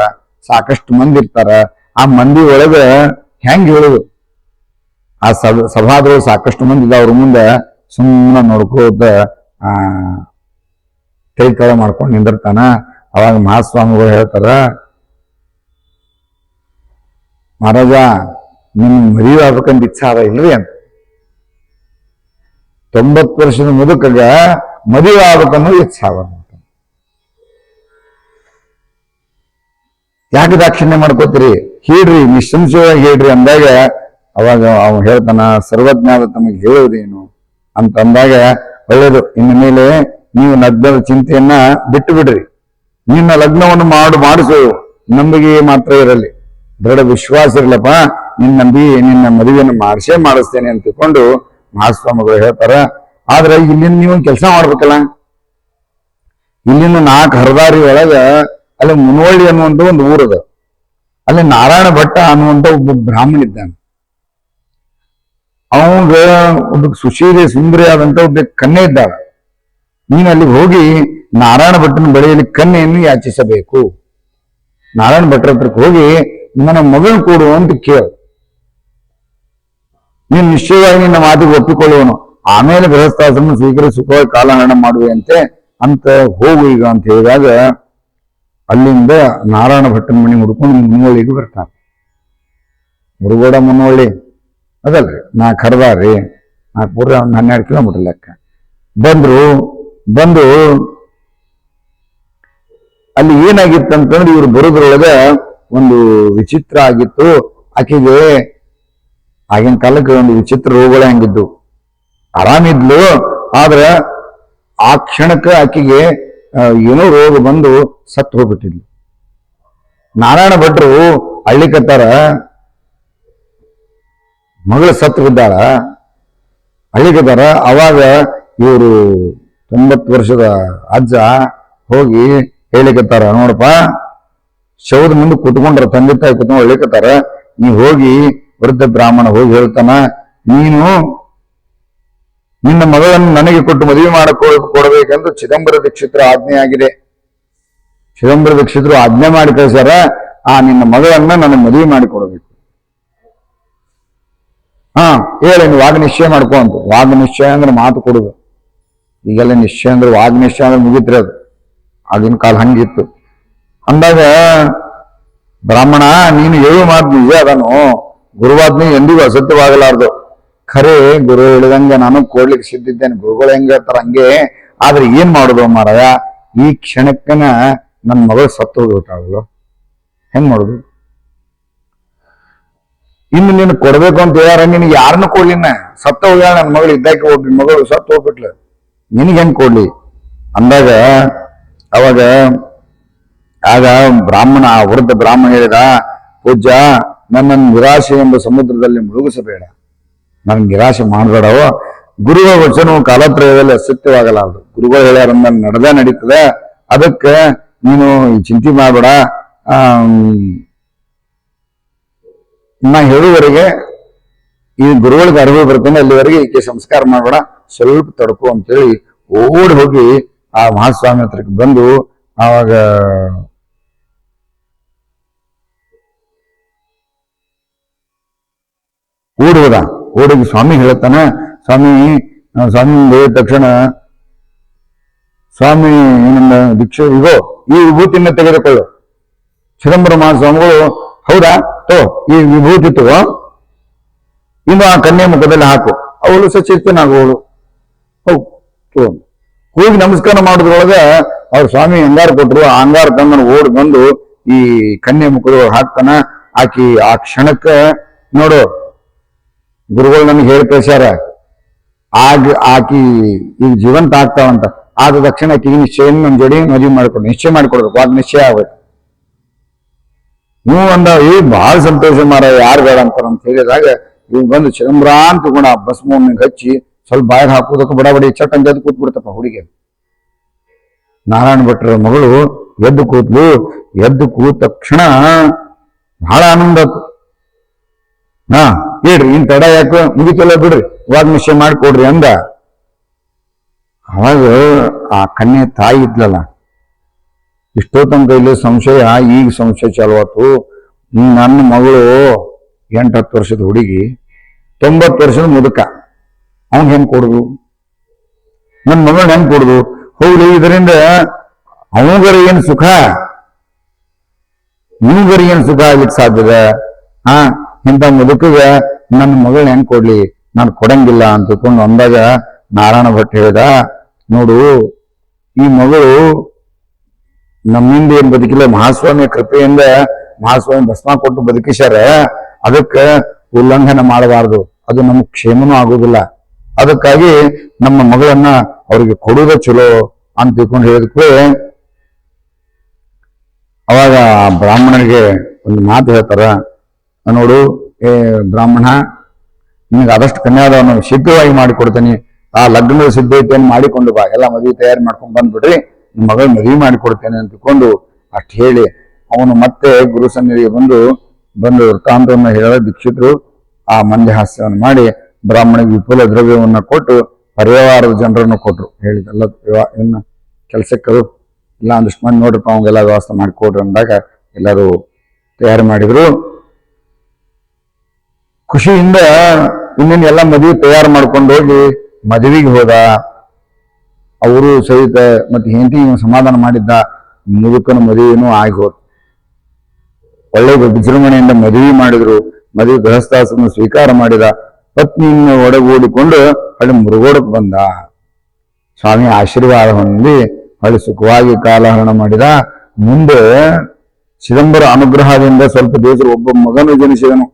ಸಾಕಷ್ಟು ಮಂದಿ ಇರ್ತಾರ. ಆ ಮಂದಿ ಒಳಗ ಹೆಂಗ್ ಹೇಳುದು? ಆ ಸಭಾದೊಳಗೆ ಸಾಕಷ್ಟು ಮಂದಿ ಇದ್ದ, ಅವ್ರ ಮುಂದೆ ಸುಮ್ಮನೆ ನೋಡ್ಕೋತ ಕೈ ಮಾಡ್ಕೊಂಡು ನಿಂದಿರ್ತಾನ. ಅವಾಗ ಮಹಾಸ್ವಾಮಿಗಳು ಹೇಳ್ತಾರ, ಮಹಾರಾಜ ನಿಮ್ ಮದುವೆ ಆಗ್ಬೇಕಂತ ಇಚ್ಛಾ ಅದ ಇಲ್ರಿ ಅಂತ. 90 ವರ್ಷದ ಮುದುಕಗ ಮದುವೆ ಆಗ್ಬೇಕನ್ನೋ ಇಚ್ಛಾ ಅದ. ಯಾಕೆ ದಾಕ್ಷಿಣ್ಯ ಮಾಡ್ಕೋತೀರಿ? ಹೇಳ್ರಿ, ನಿಸ್ಸಂಶಯವಾಗಿ ಹೇಳ್ರಿ ಅಂದಾಗ ಅವಾಗ ಅವ ಹೇಳ್ತಾನ, ಸರ್ವಜ್ಞಾದ ತಮಗೆ ಹೇಳುವುದೇನು ಅಂತ ಅಂದಾಗ, ಒಳ್ಳೇದು, ಇನ್ನು ಮೇಲೆ ನೀವು ಲಗ್ನದ ಚಿಂತೆಯನ್ನ ಬಿಟ್ಟು ಬಿಡ್ರಿ. ನಿನ್ನ ಲಗ್ನವನ್ನು ಮಾಡಿಸು, ನಂಬಿಕೆ ಮಾತ್ರ ಇರಲಿ, ದೃಢ ವಿಶ್ವಾಸ ಇರ್ಲಪ್ಪ, ನಿನ್ನ ಮದುವೆಯನ್ನು ಮಾಡಿಸ್ತೇನೆ ಅಂತ ತಿಳ್ಕೊಂಡು ಮಹಾಸ್ವಾಮಿಗಳು ಹೇಳ್ತಾರ. ಆದ್ರೆ ಇಲ್ಲಿಂದ ನೀವು ಕೆಲಸ ಮಾಡ್ಬೇಕಲ್ಲ. ಇಲ್ಲಿಂದ 4 ಹರದಾರಿ ಒಳಗ ಅಲ್ಲಿ ಮುನವಳ್ಳಿ ಅನ್ನುವಂತ ಒಂದು ಊರದ, ಅಲ್ಲಿ ನಾರಾಯಣ ಭಟ್ಟ ಅನ್ನುವಂತ ಒಬ್ಬ ಬ್ರಾಹ್ಮಣ ಇದ್ದಾನೆ. ಅವಂಗ ಒಬ್ಬ ಸುಶೀಲೆ ಸುಂದರಿಯಾದಂತ ಒಬ್ಬ ಕನ್ಯೆ ಇದ್ದಾಳ. ನೀನು ಅಲ್ಲಿಗೆ ಹೋಗಿ ನಾರಾಯಣ ಭಟ್ಟನ ಬಳಿಯಲ್ಲಿ ಕನ್ಯೆಯನ್ನು ಯಾಚಿಸಬೇಕು. ನಾರಾಯಣ ಭಟ್ರ ಹತ್ರಕ್ಕೆ ಹೋಗಿ ನನ್ನ ಮಗನ ಕೊಡು ಅಂತ ಕೇಳು. ನೀನು ನಿಶ್ಚಯವಾಗಿ ನಿನ್ನ ಮಾತಿಗೆ ಒಪ್ಪಿಕೊಳ್ಳುವನು, ಆಮೇಲೆ ಗೃಹಸ್ಥಾಶ್ರಮ ಸ್ವೀಕರಿಸಿ ಸುಖವಾಗಿ ಕಾಲಹರಣ ಮಾಡುವಂತೆ ಅಂತ ಹೋಗು ಈಗ ಅಂತ ಹೇಳಿದಾಗ, ಅಲ್ಲಿಂದ ನಾರಾಯಣ ಭಟ್ಟನ ಮನೆ ಹುಡ್ಕೊಂಡು ಮುನವಳ್ಳಿಗೆ ಬರ್ತಾನೆ. ಮುರುಗೋಡ ಮುನವಳ್ಳಿ ಅದಲ್ರಿ, 4 ಹರದಾರಿ, 12 ಕಿಲೋಮೀಟರ್ ಲೆಕ್ಕ. ಬಂದು ಅಲ್ಲಿ ಏನಾಗಿತ್ತಂತಂದ್ರೆ, ಇವ್ರು ಬರೋದ್ರೊಳಗ ಒಂದು ವಿಚಿತ್ರ ಆಗಿತ್ತು. ಆಕೆಗೆ ಆಗಿನ ಕಾಲಕ್ಕೆ ಒಂದು ವಿಚಿತ್ರ ರೋಗಗಳು ಹೆಂಗಿದ್ದು, ಆರಾಮಿದ್ಲು, ಆದ್ರೆ ಆ ಕ್ಷಣಕ್ಕೆ ಆಕೆಗೆ ಏನೋ ರೋಗ ಬಂದು ಸತ್ತು ಹೋಗ್ಬಿಟ್ಟಿದ್ಲು. ನಾರಾಯಣ ಭಟ್ರು ಅಳ್ಳಿಕತ್ತಾರ, ಮಗಳು ಸತ್ತು ಬಿದ್ದಾಳ, ಅಳ್ಳಿಕತ್ತಾರ. ಅವಾಗ ಇವರು 90 ವರ್ಷದ ಅಜ್ಜ ಹೋಗಿ ಹೇಳಿಕತ್ತಾರ, ನೋಡಪ್ಪ, ಶವದ ಮುಂದೆ ಕುತ್ಕೊಂಡ್ರ, ತಂದೆ ತಾಯಿ ಕುತ್ಕೊಂಡು ಹೇಳಿಕತ್ತಾರ, ನೀ ಹೋಗಿ ವೃದ್ಧ ಬ್ರಾಹ್ಮಣ ಹೋಗಿ ಹೇಳ್ತಾನ, ನೀನು ನಿನ್ನ ಮಗಳನ್ನು ನನಗೆ ಕೊಟ್ಟು ಮದುವೆ ಕೊಡಬೇಕೆಂದು ಚಿದಂಬರ ದೀಕ್ಷಿತರ ಆಜ್ಞೆ ಆಗಿದೆ. ಚಿದಂಬರ ದೀಕ್ಷಿತರು ಆಜ್ಞೆ ಮಾಡಿ ಕಳಿಸ್ಯಾರ, ನಿನ್ನ ಮಗಳನ್ನ ನನಗೆ ಮದುವೆ ಮಾಡಿಕೊಡಬೇಕು. ಹೇಳಿ, ವಾದ ನಿಶ್ಚಯ ಮಾಡ್ಕೊ ಅಂತ. ವಾದ ನಿಶ್ಚಯ ಅಂದ್ರೆ ಮಾತು ಕೊಡುದು. ಈಗೆಲ್ಲ ನಿಶ್ಚಯ ಅಂದ್ರೆ ವಾದ ನಿಶ್ಚಯ ಅಂದ್ರೆ ಮುಗಿತ್ರಿ, ಅದು ಆಗಿನ ಕಾಲ ಹಂಗಿತ್ತು. ಅಂದಾಗ ಬ್ರಾಹ್ಮಣ, ನೀನು ಹೇಳು ಮಾತು ನಿಜ ಅದನ್ನು, ಗುರುವಾಜ್ಞೆ ಎಂದಿಗೂ ಅಸತ್ಯವಾಗಲಾರ್ದು. ಖರೆ ಗುರು ಹೇಳಿದಂಗೆ ನಾನು ಕೊಡ್ಲಿಕ್ಕೆ ಸಿದ್ಧಿದ್ದೇನೆ, ಗುರುಗಳು ಹೆಂಗ ಹೇಳ್ತಾರ ಹಂಗೆ. ಆದ್ರೆ ಏನ್ ಮಾಡುದು ಮಾರಾಯ, ಈ ಕ್ಷಣಕ್ಕನ ನನ್ನ ಮಗಳು ಸತ್ತು ಹೋಗ್ಬಿಟ್ಟಾಗಲ್ಲ, ಹೆಂಗ್ ಮಾಡುದು? ಇನ್ನು ನೀನು ಕೊಡ್ಬೇಕು ಅಂತ ಹೇಳ್ಯಾರ, ನಿನಗೆ ಯಾರನ್ನು ಕೊಡ್ಲಿನ? ಸತ್ತ ಹೋಗ್ಯಾಳ ನನ್ನ ಮಗಳು, ಇದ್ದಾಕೆ ಹೋಗ್ಲಿ, ಮಗಳು ಸತ್ತು ಹೋಗ್ಬಿಟ್ಲ, ನಿನಗೆ ಹೆಂಗ್ ಕೊಡ್ಲಿ ಅಂದಾಗ, ಅವಾಗ ಆಗ ಬ್ರಾಹ್ಮಣ, ವೃದ್ಧ ಬ್ರಾಹ್ಮಣ ಹೇಳಿದ, ಪೂಜ್ಯ, ನನ್ನನ್ನು ನಿರಾಶೆ ಎಂಬ ಸಮುದ್ರದಲ್ಲಿ ಮುಳುಗಿಸಬೇಡ, ನನ್ಗೆ ನಿರಾಶೆ ಮಾಡಬೇಡವ. ಗುರುಗಳ ವಚನವು ಕಾಲತ್ರಯದಲ್ಲಿ ಅಸತ್ಯವಾಗಲಾರದು. ಗುರುಗಳು ಹೇಳ್ಯಾರ ನಡೆದ ನಡೀತದೆ, ಅದಕ್ಕೆ ನೀನು ಚಿಂತೆ ಮಾಡಬೇಡ. ನಾ ಹೇಳುವವರೆಗೆ ಈ ಗುರುಗಳಿಗೆ ಅರಿವು ಬರ್ತೇನೆ, ಅಲ್ಲಿವರೆಗೆ ಈಕೆ ಸಂಸ್ಕಾರ ಮಾಡಬೇಡ, ಸ್ವಲ್ಪ ತಡ್ಕೊ ಅಂತೇಳಿ ಓಡಿ ಹೋಗಿ ಆ ಮಹಾಸ್ವಾಮಿ ಹತ್ರಕ್ಕೆ ಬಂದು, ಆವಾಗ ಓಡಿಗೆ ಸ್ವಾಮಿ ಹೇಳ್ತಾನ, ಸ್ವಾಮಿ ಹೇಳಿದ ತಕ್ಷಣ, ಸ್ವಾಮಿ ನನ್ನ ದೀಕ್ಷೆ ಇಗೋ, ಈ ವಿಭೂತಿಯನ್ನ ತೆಗೆದುಕೊಳ್ಳು. ಚಿದಂಬರ ಮಹಾಸ್ವಾಮಿಗಳು, ಹೌದಾ, ಈ ವಿಭೂತಿ ತಗೋ, ಇನ್ನು ಆ ಕನ್ಯೆ ಮುಖದಲ್ಲಿ ಹಾಕು, ಅವಳು ಸಚೇತನಾಗುವಳು. ಹೋಗಿ ನಮಸ್ಕಾರ ಮಾಡೋದ್ರೊಳಗ ಅವ್ರ ಸ್ವಾಮಿ ಅಂಗಾರ ಕೊಟ್ರು. ಆ ಅಂಗಾರ ತಂದನ ಓಡಿ ಬಂದು ಈ ಕನ್ಯೆ ಮುಖದೊಳಗೆ ಹಾಕ್ತಾನ. ಆ ಕ್ಷಣಕ್ಕ ನೋಡು, ಗುರುಗಳು ನನಗೆ ಹೇಳಿ ಕಳ್ಸ್ಯಾರ, ಆಕಿ ಈಗ ಜೀವಂತ ಆಗ್ತಾವಂತ. ಆದ ತಕ್ಷಣ ಆಕಿಗೆ ನಿಶ್ಚಯ ನನ್ನ ಜೋಡಿ ಮದುವೆ ಮಾಡ್ಕೊಡು, ನಿಶ್ಚಯ ಮಾಡಿಕೊಡ್ಬೇಕು, ಅದು ನಿಶ್ಚಯ ಆಗ್ಬೇಕು. ನೀವು ಅಂದ, ಬಹಳ ಸಂತೋಷ ಮಾರ, ಯಾರು ಬೇಡ ಅಂತಾರ ಅಂತ ಹೇಳಿದಾಗ, ಇವ್ ಬಂದು ಚಿದಂಬರ ಅಂತ ತಗೊಂಡ ಭಸ್ಮವನ್ನು ಹಚ್ಚಿ ಸ್ವಲ್ಪ ಬಾಯಿಗೆ ಹಾಕೋದಕ್ಕೆ ಬಡಬಡಿ ಚಟ್ ಅಂತ ಕೂತ್ಬಿಡ್ತಪ್ಪ ಹುಡುಗಿ. ನಾರಾಯಣ ಭಟ್ರ ಮಗಳು ಎದ್ದು ಕೂತ್ಲು. ಎದ್ದು ಕೂತ ತಕ್ಷಣ ಬಹಳ ಆನಂದ ಆಯ್ತು. ಹೇಳ್ರಿ ಇನ್ ತಡ ಯಾಕೆ, ಮುಗಿತಲ್ಲ ಬಿಡ್ರಿ, ಇವಾಗ ನಿಶ್ಚಯ ಮಾಡಿಕೊಡ್ರಿ ಅಂದ. ಅವಾಗ ಆ ಕನ್ಯೆ ತಾಯಿ ಇದ್ಲಲ್ಲ, ಇಷ್ಟೋ ತನಕ ಇಲ್ಲಿ ಸಂಶಯ, ಈಗ ಸಂಶಯ ಚಾಲುವಾತು. ನನ್ನ ಮಗಳು 8-10 ವರ್ಷದ ಹುಡುಗಿ, 90 ವರ್ಷದ ಮುದುಕ, ಅವನ್ ಹೆಂಗ್ ಕೊಡುದು? ನನ್ನ ಮಗಳನ್ನ ಹೆಂಗ್ ಕೊಡುದು? ಹೌದು, ಇದರಿಂದ ಅವನಿಗರ ಏನ್ ಸುಖ, ಇವನಿಗರ ಏನ್ ಸುಖ ಆಗ್ಲಿಕ್ಕೆ ಸಾಧ್ಯದ? ಇಂಥ ಮುದುಕಗ ನನ್ನ ಮಗಳನ್ನ ಹೆಂಗ್ ಕೊಡ್ಲಿ, ನಾನು ಕೊಡಂಗಿಲ್ಲ ಅಂತ ತಿಳ್ಕೊಂಡು ಅಂದಾಗ ನಾರಾಯಣ ಭಟ್ ಹೇಳಿದ, ನೋಡು, ಈ ಮಗಳು ನಮ್ಮಿಂದ ಏನ್ ಬದುಕಿಲ್ಲ, ಮಹಾಸ್ವಾಮಿಯ ಕೃಪೆಯಿಂದ ಮಹಾಸ್ವಾಮಿ ಭಸ್ಮ ಕೊಟ್ಟು ಬದುಕಿಸ್ಯಾರ. ಅದಕ್ಕೆ ಉಲ್ಲಂಘನೆ ಮಾಡಬಾರ್ದು, ಅದು ನಮಗ್ ಕ್ಷೇಮನೂ ಆಗುದಿಲ್ಲ. ಅದಕ್ಕಾಗಿ ನಮ್ಮ ಮಗಳನ್ನ ಅವ್ರಿಗೆ ಕೊಡುವುದೇ ಚಲೋ ಅಂತ ತಿಳ್ಕೊಂಡು ಹೇಳಿದ್ಕೂ ಅವಾಗ ಬ್ರಾಹ್ಮಣರಿಗೆ ಒಂದು ಮಾತು ಹೇಳ್ತಾರ, ನೋಡು ಬ್ರಾಹ್ಮಣ, ನಿನಗೆ ಆದಷ್ಟು ಕನ್ಯಾದಾನ ಶೀಘ್ರವಾಗಿ ಮಾಡಿಕೊಡ್ತೇನೆ. ಆ ಲಗ್ನದ ಸಿದ್ಧತೆಯನ್ನು ಮಾಡಿಕೊಂಡು ಬಾ, ಎಲ್ಲ ಮದುವೆ ತಯಾರಿ ಮಾಡ್ಕೊಂಡು ಬಂದ್ಬಿಡ್ರಿ, ನಿಮ್ಮ ಮಗಳ ಮದುವೆ ಮಾಡಿಕೊಡ್ತೇನೆ ಅಂತ ತಿಳ್ಕೊಂಡು ಅಷ್ಟು ಹೇಳಿ ಅವನು ಮತ್ತೆ ಗುರು ಸನ್ನಿಧಿಗೆ ಬಂದು ವೃತ್ತಾಂತವನ್ನು ಹೇಳ ದೀಕ್ಷಿತರು ಆ ಮಂದಹಾಸ್ಯವನ್ನು ಮಾಡಿ ಬ್ರಾಹ್ಮಣಿಗೆ ವಿಪುಲ ದ್ರವ್ಯವನ್ನ ಕೊಟ್ಟು ಪರಿವಾರದ ಜನರನ್ನು ಕೊಟ್ರು. ಹೇಳಿದೆಲ್ಲ ಇನ್ನು ಕೆಲ್ಸಕ್ಕದು ಇಲ್ಲ ಒಂದಿಷ್ಟು ಮಂದಿ ನೋಡ್ರಪ್ಪ, ಅವಂಗೆಲ್ಲ ವ್ಯವಸ್ಥೆ ಮಾಡಿಕೊಡ್ರಿ ಅಂದಾಗ ಎಲ್ಲರೂ ತಯಾರು ಮಾಡಿದ್ರು. ಖುಷಿಯಿಂದ ಇನ್ನೇನು ಎಲ್ಲ ಮದುವೆ ತಯಾರು ಮಾಡ್ಕೊಂಡು ಹೋಗಿ ಮದುವೆಗೆ ಹೋದ. ಅವರು ಸಹಿತ ಮತ್ತೆ ಹೆಂಡತಿ ಸಮಾಧಾನ ಮಾಡಿದ್ದ. ಮುದುಕನ ಮದುವೆನೂ ಆಗಿ ಹೋದ್. ಒಳ್ಳೆ ವಿಜೃಂಭಣೆಯಿಂದ ಮದುವೆ ಮಾಡಿದ್ರು. ಮದುವೆ ಗೃಹಸ್ಥಾಶ್ರಮ ಸ್ವೀಕಾರ ಮಾಡಿದ. ಪತ್ನಿಯನ್ನು ಒಡಗೂಡಿಕೊಂಡು ಅಲ್ಲಿ ಮುರುಗೋಡಕ್ಕೆ ಬಂದ. ಸ್ವಾಮಿ ಆಶೀರ್ವಾದ ಹೊಂದಿ ಅಲ್ಲಿ ಸುಖವಾಗಿ ಕಾಲಹರಣ ಮಾಡಿದ. ಮುಂದೆ ಚಿದಂಬರ ಅನುಗ್ರಹದಿಂದ ಸ್ವಲ್ಪ ದಿವಸ ಒಬ್ಬ ಮಗನು ಜನಿಸಿದನು.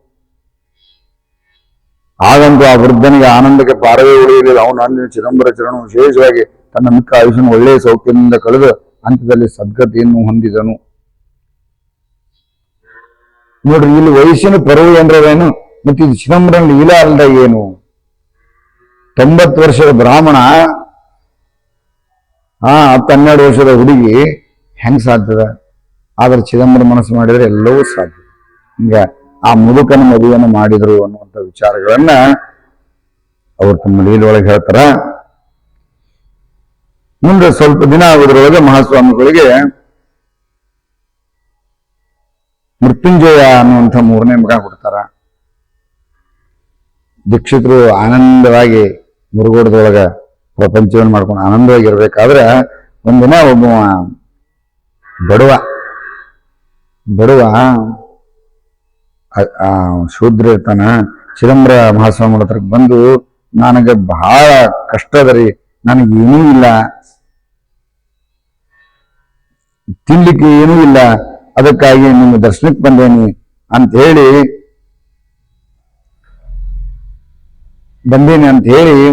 ಆಗಂತೂ ಆ ವೃದ್ಧನಿಗೆ ಆನಂದಕ್ಕೆ ಪಾರವೇ ಉಳಿಯಲಿಲ್ಲ. ಅವನು ಅಂದಿನ ಚಿದಂಬರ ಚರಣ ವಿಶೇಷವಾಗಿ ತನ್ನ ಮಿಕ್ಕ ಆಯುಷ್ಯನ ಒಳ್ಳೆಯ ಸೌಖ್ಯದಿಂದ ಕಳೆದು ಅಂತ್ಯದಲ್ಲಿ ಸದ್ಗತಿಯನ್ನು ಹೊಂದಿದನು. ನೋಡ್ರಿ, ಇಲ್ಲಿ ವಯಸ್ಸಿನ ಪರ್ವ ಅಂದ್ರೇನು, ಮತ್ತೆ ಇದು ಚಿದಂಬರನ ಲೀಲಾ ಅಲ್ದ ಏನು? 90 ವರ್ಷದ ಬ್ರಾಹ್ಮಣ 10-12 ವರ್ಷದ ಹುಡುಗಿ ಹೆಂಗ್ ಸಾಧ್ಯದ? ಆದ್ರೆ ಚಿದಂಬರ ಮನಸ್ಸು ಮಾಡಿದ್ರೆ ಎಲ್ಲವೂ ಸಾಧ್ಯ. ಹಿಂಗ ಆ ಮುದುಕನ ಮದುವೆಯನ್ನು ಮಾಡಿದ್ರು ಅನ್ನುವಂಥ ವಿಚಾರಗಳನ್ನ ಅವರು ತಮ್ಮ ಲೀಲೊಳಗೆ ಹೇಳ್ತಾರ. ಮುಂದೆ ಸ್ವಲ್ಪ ದಿನ ಆಗೋದ್ರೊಳಗೆ ಮಹಾಸ್ವಾಮಿಗಳಿಗೆ ಮೃತ್ಯುಂಜಯ ಅನ್ನುವಂಥ 3ನೇ ಮಗ ಹುಡ್ತಾರ. ದೀಕ್ಷಿತರು ಆನಂದವಾಗಿ ಮುರುಗೋಡದೊಳಗ ಪ್ರಪಂಚವನ್ನು ಮಾಡ್ಕೊಂಡು ಆನಂದವಾಗಿ ಇರ್ಬೇಕಾದ್ರೆ ಒಂದಿನ ಒಬ್ಬ ಬಡವ ಶೂದ್ರ ಇರ್ತಾನ. ಚಿದಂಬರ ಮಹಾಸ್ವಾಮಿ ಹತ್ರಕ್ಕೆ ಬಂದು, ನನಗೆ ಬಹಳ ಕಷ್ಟ ಅದರಿ, ನನಗೆ ಏನೂ ಇಲ್ಲ, ತಿನ್ಲಿಕ್ಕೆ ಏನೂ ಇಲ್ಲ, ಅದಕ್ಕಾಗಿ ನಿಮ್ಮ ದರ್ಶನಕ್ಕೆ ಬಂದೇನಿ ಅಂತ ಹೇಳಿ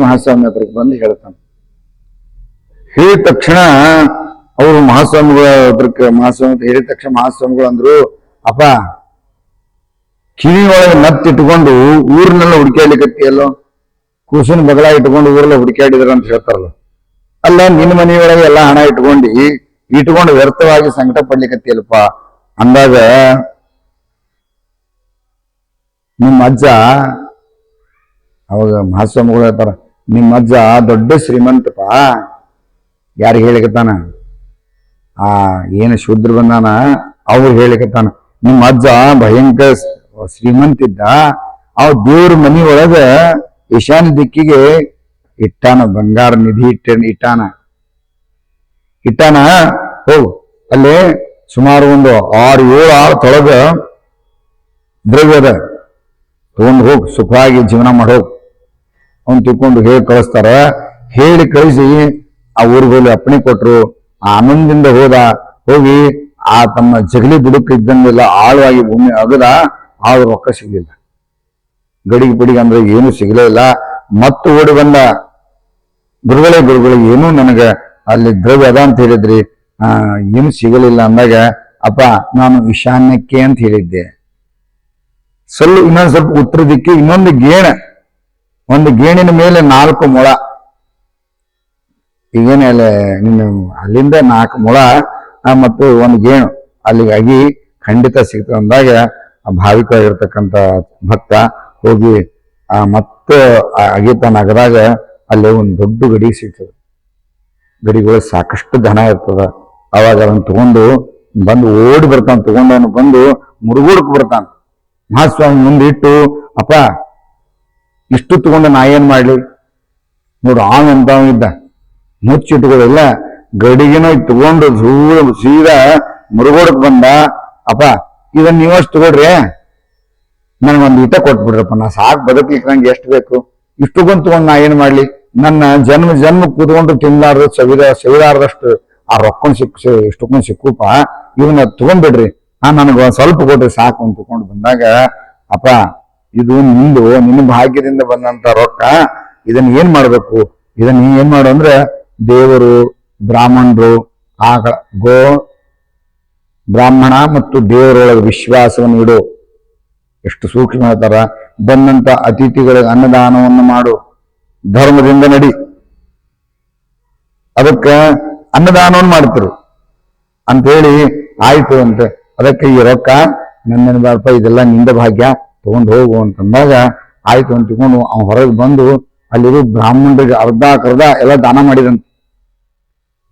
ಮಹಾಸ್ವಾಮಿ ಹತ್ರಕ್ಕೆ ಬಂದು ಹೇಳ್ತಾನೆ. ಹೇಳಿದ ತಕ್ಷಣ ಅವರು ಮಹಾಸ್ವಾಮಿಗಳ ಹತ್ರಕ್ಕೆ ಹೇಳಿದ ತಕ್ಷಣ ಮಹಾಸ್ವಾಮಿಗಳು ಅಂದ್ರು, ಅಪ್ಪ, ಕಿವಿ ಒಳಗೆ ನತ್ತಿಟ್ಕೊಂಡು ಊರಿನೆಲ್ಲ ಹುಡುಕಾಡ್ಲಿಕ್ಕತ್ತಿಯಲ್ಲೋ, ಕೂಸಿನ ಬಗಲ ಇಟ್ಕೊಂಡು ಊರೆಲ್ಲ ಹುಡುಕಾಡಿದ್ರ ಅಂತ ಹೇಳ್ತಾರಲ್ಲ. ಅಲ್ಲ, ನಿನ್ನ ಮನೆಯೊಳಗೆ ಎಲ್ಲ ಹಣ ಇಟ್ಕೊಂಡು ವ್ಯರ್ಥವಾಗಿ ಸಂಕಟ ಪಡ್ಲಿಕ್ಕತ್ತಿಯಲ್ಲಪ್ಪ ಅಂದಾಗ ನಿಮ್ಮ ಅಜ್ಜ, ಅವಾಗ ಮಹಾಸ್ವಾಮಿಗಳು ಹೇಳ್ತಾರ, ನಿಮ್ಮ ಅಜ್ಜ ದೊಡ್ಡ ಶ್ರೀಮಂತಪ್ಪ. ಯಾರಿಗೆ ಹೇಳಿಕತ್ತಾನ? ಏನು ಶೂದ್ರ ಬಂದಾನ ಅವ್ರು ಹೇಳಿಕತ್ತಾನ. ನಿಮ್ಮ ಅಜ್ಜ ಭಯಂಕರ ಶ್ರೀಮಂತಿದ್ದ. ಅವ್ ದೇವ್ರ ಮನಿ ಒಳಗ ಈಶಾನ್ಯ ದಿಕ್ಕಿಗೆ ಇಟ್ಟಾನ, ಬಂಗಾರ ನಿಧಿ ಇಟ್ಟಾನ. ಹೋಗು, ಅಲ್ಲಿ ಸುಮಾರು ಒಂದು 6-7 ಆಳು ತೊಳಗ ದ್ರವ್ಯ ಅದ, ತಗೊಂಡು ಹೋಗಿ ಸುಖವಾಗಿ ಜೀವನ ಮಾಡೋಗ್ ಅವನ್ ತಿಳ್ಕೊಂಡು ಹೇಳಿ ಕಳಿಸ್ತಾರ. ಹೇಳಿ ಕಳಿಸಿ ಆ ಊರಿಗೆ ಅಪ್ಪಣೆ ಕೊಟ್ರು. ಆನಂದದಿಂದ ಹೋಗಿ ಆ ತಮ್ಮ ಜಗಲಿ ಬುಡಕ್ ಇದ್ದಂಗೆಲ್ಲ ಆಳವಾಗಿ ಭೂಮಿ ಅಗದ. ಆಳು ರೊಕ್ಕ ಸಿಗ್ಲಿಲ್ಲ, ಗಡಿಗೆ ಅಂದ್ರೆ ಏನು ಸಿಗ್ಲೇ ಇಲ್ಲ. ಮತ್ತು ಓಡಿ ಬಂದ, ಗುರುಗಳೇ ಏನೂ ನನಗೆ ಅಲ್ಲಿ ದ್ರವ್ಯ ಅದ ಅಂತ ಹೇಳಿದ್ರಿ, ಏನು ಸಿಗಲಿಲ್ಲ ಅಂದಾಗ, ಅಪ್ಪ, ನಾನು ಈಶಾನ್ಯಕ್ಕೆ ಅಂತ ಹೇಳಿದ್ದೆ. ಇನ್ನೊಂದು ಸ್ವಲ್ಪ ಉತ್ತರ ದಿಕ್ಕಿ ಒಂದು ಗೇಣಿನ ಮೇಲೆ 4 ಮೊಳ, ಈಗೇನೆ ಅಲ್ಲಿಂದ 4 ಮೊಳ ಮತ್ತು ಒಂದು ಗೇಣು ಅಲ್ಲಿಗಾಗಿ ಖಂಡಿತ ಸಿಗ್ತದೆ ಅಂದಾಗ ಆ ಭಾವಿಕವಾಗಿರ್ತಕ್ಕಂಥ ಭಕ್ತ ಹೋಗಿ ಮತ್ತೆ ಅಗೀತ ನಗದಾಗ ಅಲ್ಲಿ ಒಂದು ದೊಡ್ಡ ಗಡಿ ಸಿಗ್ತದೆ. ಗಡಿಗಳು ಸಾಕಷ್ಟು ಧನ ಇರ್ತದ. ಅವಾಗ ಅದನ್ನ ತಗೊಂಡು ಬಂದು ಓಡಿ ಬರ್ತಾನೆ, ತಗೊಂಡವನು ಬಂದು ಮುರುಗೋಡಕ್ ಬರ್ತಾನೆ. ಮಹಾಸ್ವಾಮಿ ಮುಂದೆ ಇಟ್ಟು, ಅಪ್ಪ ಇಷ್ಟು ತಗೊಂಡು ನಾ ಏನ್ ಮಾಡ್ಲಿ ನೋಡು, ಅಂತ ಇದ್ದ ಮುಚ್ಚಿಟ್ಟುಗಳಿಲ್ಲ, ಗಡಿಗೆನೋ ತಗೊಂಡು ಸೀದಾ ಮುರುಗೋಡಕ್ ಬಂದ. ಅಪ್ಪ ಇದನ್ನ ನೀವಷ್ಟು ತಗೊಳ್ರಿ, ನನ್ಗೊಂದು ಈಟ ಕೊಟ್ಬಿಡ್ರಪ್ಪ, ನಾ ಸಾಕು ಬದುಕ್ಲಿಕ್ಕೆ ನಂಗೆ ಎಷ್ಟು ಬೇಕು, ಇಷ್ಟು ತಗೊಂಡು ನಾ ಏನ್ ಮಾಡ್ಲಿ, ನನ್ನ ಜನ್ಮ ಕೂತ್ಕೊಂಡು ತಿನ್ಲಾರ್ದು ಸವಿದಾರ್ದಷ್ಟು ಆ ರೊಕ್ಕೊಂಡ್ ಇಷ್ಟಕ್ಕೊಂಡ್ ಸಿಕ್ಕುಪ್ಪ, ಇವನ್ನ ತಗೊಂಡ್ಬಿಡ್ರಿ, ನನಗೆ ಒಂದ್ ಸ್ವಲ್ಪ ಕೊಡ್ರಿ ಸಾಕು ಅಂತ ತಗೊಂಡು ಬಂದಾಗ, ಅಪ್ಪ ಇದು ನಿನ್ನ ಭಾಗ್ಯದಿಂದ ಬಂದಂತ ರೊಕ್ಕ, ಇದನ್ನ ಏನ್ ಮಾಡ್ಬೇಕು, ಇದನ್ನ ನೀ ಏನ್ ಮಾಡು ಅಂದ್ರೆ ದೇವರು, ಬ್ರಾಹ್ಮಣರು, ಗೋ ಬ್ರಾಹ್ಮಣ ಮತ್ತು ದೇವರೊಳಗೆ ವಿಶ್ವಾಸವನ್ನು ಇಡು. ಎಷ್ಟು ಸೂಕ್ಷ್ಮ ಹೇಳ್ತಾರ. ಬಂದಂತ ಅತಿಥಿಗಳಿಗೆ ಅನ್ನದಾನವನ್ನು ಮಾಡು, ಧರ್ಮದಿಂದ ನಡಿ. ಅದಕ್ಕೆ ಅನ್ನದಾನವನ್ನು ಮಾಡ್ತಿರು ಅಂತೇಳಿ ಆಯ್ತು ಅಂತ. ಅದಕ್ಕೆ ಈ ರೊಕ್ಕ ನನ್ನ ಬಾರಪ್ಪ, ಇದೆಲ್ಲ ನಿಂದ ಭಾಗ್ಯ, ತಗೊಂಡು ಹೋಗು ಅಂತಂದಾಗ ಆಯ್ತು ಅಂತ ತಗೊಂಡು ಅವ್ನು ಹೊರಗೆ ಬಂದು ಅಲ್ಲಿರೋ ಬ್ರಾಹ್ಮಣರಿಗೆ ಅರ್ಧ ಎಲ್ಲ ದಾನ ಮಾಡಿದಂತ.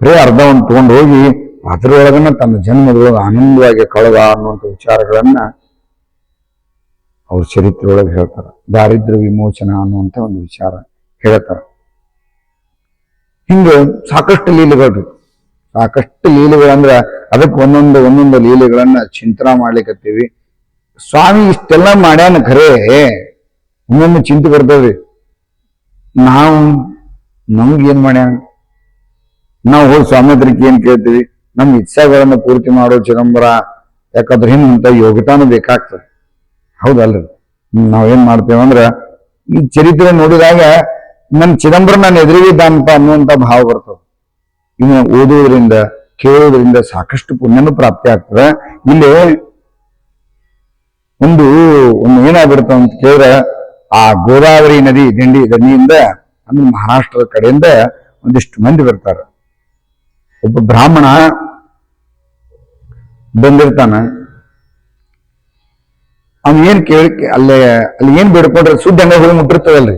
ಬರೀ ಅರ್ಧವನ್ನು ತಗೊಂಡು ಹೋಗಿ ಅದರೊಳಗನ್ನ ತನ್ನ ಜನ್ಮದೊಳಗೆ ಆನಂದವಾಗಿ ಕಳೆದ ಅನ್ನುವಂಥ ವಿಚಾರಗಳನ್ನ ಅವ್ರ ಚರಿತ್ರೆ ಒಳಗೆ ಹೇಳ್ತಾರ. ದಾರಿದ್ರ್ಯ ವಿಮೋಚನ ಅನ್ನುವಂಥ ಒಂದು ವಿಚಾರ ಹೇಳ್ತಾರ. ಹಿಂಗೆ ಸಾಕಷ್ಟು ಲೀಲೆಗಳು, ಸಾಕಷ್ಟು ಲೀಲೆಗಳಂದ್ರ ಅದಕ್ಕೆ ಒಂದೊಂದು ಲೀಲೆಗಳನ್ನ ಚಿಂತನ ಮಾಡ್ಲಿಕ್ಕತ್ತೀವಿ. ಸ್ವಾಮಿ ಇಷ್ಟೆಲ್ಲ ಮಾಡ್ಯಾನ ಖರೇ, ಇನ್ನೊಂದು ಚಿಂತೆ ಬರ್ತದ್ರಿ, ನಮ್ಗೇನ್ ಮಾಡ್ಯಾನ, ನಾವು ಹೋಗಿ ಸ್ವಾಮಿ ಹತ್ರಕ್ಕೆ ಏನ್ ಕೇಳ್ತೀವಿ, ನಮ್ ಇಚ್ಛೆಗಳನ್ನ ಪೂರ್ತಿ ಮಾಡೋ ಚಿದಂಬರ, ಯಾಕಂದ್ರೆ ಹಿಂದಂತ ಯೋಗ್ಯತಾನು ಬೇಕಾಗ್ತದೆ, ಹೌದಲ್ರಿ. ನಾವೇನ್ ಮಾಡ್ತೇವಂದ್ರ ಈ ಚರಿತ್ರೆ ನೋಡಿದಾಗ ನನ್ ಚಿದಂಬರ ನಾನು ಎದುರಿಗಿದ್ದಾನಂತ ಅನ್ನುವಂತ ಭಾವ ಬರ್ತದೆ. ಇನ್ನು ಓದುವುದರಿಂದ ಕೇಳುವುದರಿಂದ ಸಾಕಷ್ಟು ಪುಣ್ಯನೂ ಪ್ರಾಪ್ತಿ ಆಗ್ತದೆ. ಇಲ್ಲಿ ಒಂದು ಏನಾಗ್ಬಿಡ್ತಾವ ಅಂತ ಕೇಳಿದ್ರೆ, ಆ ಗೋದಾವರಿ ನದಿ ದಂಡಿಯಿಂದ ಅಂದ್ರೆ ಮಹಾರಾಷ್ಟ್ರದ ಕಡೆಯಿಂದ ಒಂದಿಷ್ಟು ಮಂದಿ ಬರ್ತಾರೆ. ಒಬ್ಬ ಬ್ರಾಹ್ಮಣ ಬಂದಿರ್ತಾನ. ಅವ್ನು ಏನ್ ಅಲ್ಲಿ ಏನ್ ಬೇಡ್ಕೊಂಡ್ರೆ ಸುದ್ದಿ ಹಂಗ ಹೋಗಿ ಮುಟ್ಟಿರ್ತದಲ್ರಿ.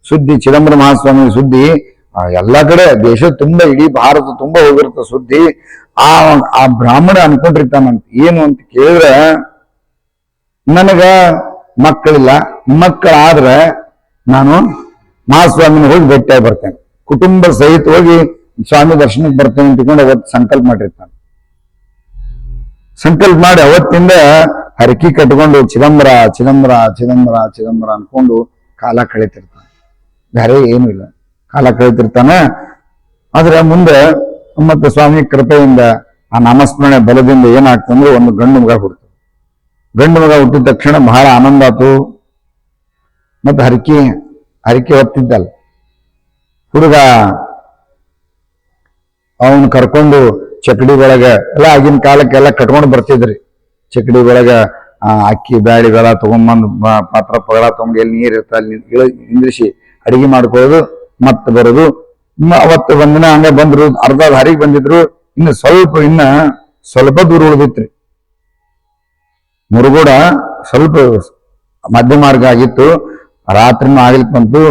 ಸುದ್ದಿ ಚಿದಂಬರ ಮಹಾಸ್ವಾಮಿ ಸುದ್ದಿ ಎಲ್ಲಾ ಕಡೆ ದೇಶ ತುಂಬಾ, ಇಡೀ ಭಾರತ ತುಂಬಾ ಹೋಗಿರ್ತ ಸುದ್ದಿ. ಆ ಬ್ರಾಹ್ಮಣ ಅನ್ಕೊಂಡಿರ್ತಾನಂತ, ಏನು ಅಂತ ಕೇಳಿದ್ರೆ, ನನಗ ಮಕ್ಕಳಿಲ್ಲ, ಮಕ್ಕಳಾದ್ರೆ ನಾನು ಮಹಾಸ್ವಾಮಿನ ಹೋಗಿ ಭೇಟಿಯಾಗಿ ಬರ್ತೇನೆ, ಕುಟುಂಬ ಸಹಿತ ಹೋಗಿ ಸ್ವಾಮಿ ದರ್ಶನಕ್ಕೆ ಬರ್ತೇನೆ ಅಂತಕೊಂಡು ಅವತ್ತು ಸಂಕಲ್ಪ ಮಾಡಿರ್ತಾನೆ. ಸಂಕಲ್ಪ ಮಾಡಿ ಅವತ್ತಿಂದ ಹರಕಿ ಕಟ್ಕೊಂಡು ಚಿದಂಬರ ಚಿದಂಬರ ಚಿದಂಬರ ಚಿದಂಬರ ಅನ್ಕೊಂಡು ಕಾಲ ಕಳೀತಿರ್ತಾನೆ. ಬೇರೆ ಏನು ಇಲ್ಲ, ಕಾಲ ಕಳೀತಿರ್ತಾನೆ. ಆದ್ರೆ ಮುಂದೆ ಮತ್ತೆ ಸ್ವಾಮಿ ಕೃಪೆಯಿಂದ ಆ ನಾಮಸ್ಮರಣೆ ಬಲದಿಂದ ಏನಾಗ್ತಂದ್ರೆ ಒಂದು ಗಂಡು ಮಗ ಹುಡ್ತು. ಗಂಡು ಮಗ ಹುಟ್ಟಿದ ತಕ್ಷಣ ಬಹಳ ಆನಂದ ಆತು. ಮತ್ತೆ ಹರಕೆ ಹೊತ್ತಿದ್ದಲ್ಲ ಹುಡುಗ, ಅವನ್ ಕರ್ಕೊಂಡು ಚಕಡಿ ಒಳಗ ಎಲ್ಲ ಆಗಿನ ಕಾಲಕ್ಕೆಲ್ಲ ಕಟ್ಕೊಂಡು ಬರ್ತಿದ್ರಿ. ಚಕಡಿ ಒಳಗ ಅಕ್ಕಿ ಬ್ಯಾಳಿ ಬೆಳ ತಗೊಂಡ್ಬಂದು ಪಾತ್ರ ಪಗಳ ತಗೊಂಡು ಎಲ್ಲಿ ನೀರ್ ಇರ್ತ ಅಲ್ಲಿ ನಿಂದ್ರಿಸಿ ಅಡಿಗೆ ಮಾಡ್ಕೊಳ್ಳೋದು, ಮತ್ತೆ ಬರೋದು. ಅವತ್ತು ಒಂದಿನ ಹಂಗ ಬಂದ್ರು, ಅರ್ಧ ದಾರಿಗೆ ಬಂದಿದ್ರು. ಇನ್ನು ಸ್ವಲ್ಪ ದೂರ ಉಳಿದಿತ್ರಿ. ಮುರುಗೋಡ ಸ್ವಲ್ಪ ಮಧ್ಯ ಮಾರ್ಗ ಆಗಿತ್ತು. ರಾತ್ರಿನೂ ಆಗ್ಲಿಕ್ಕೆ ಬಂತು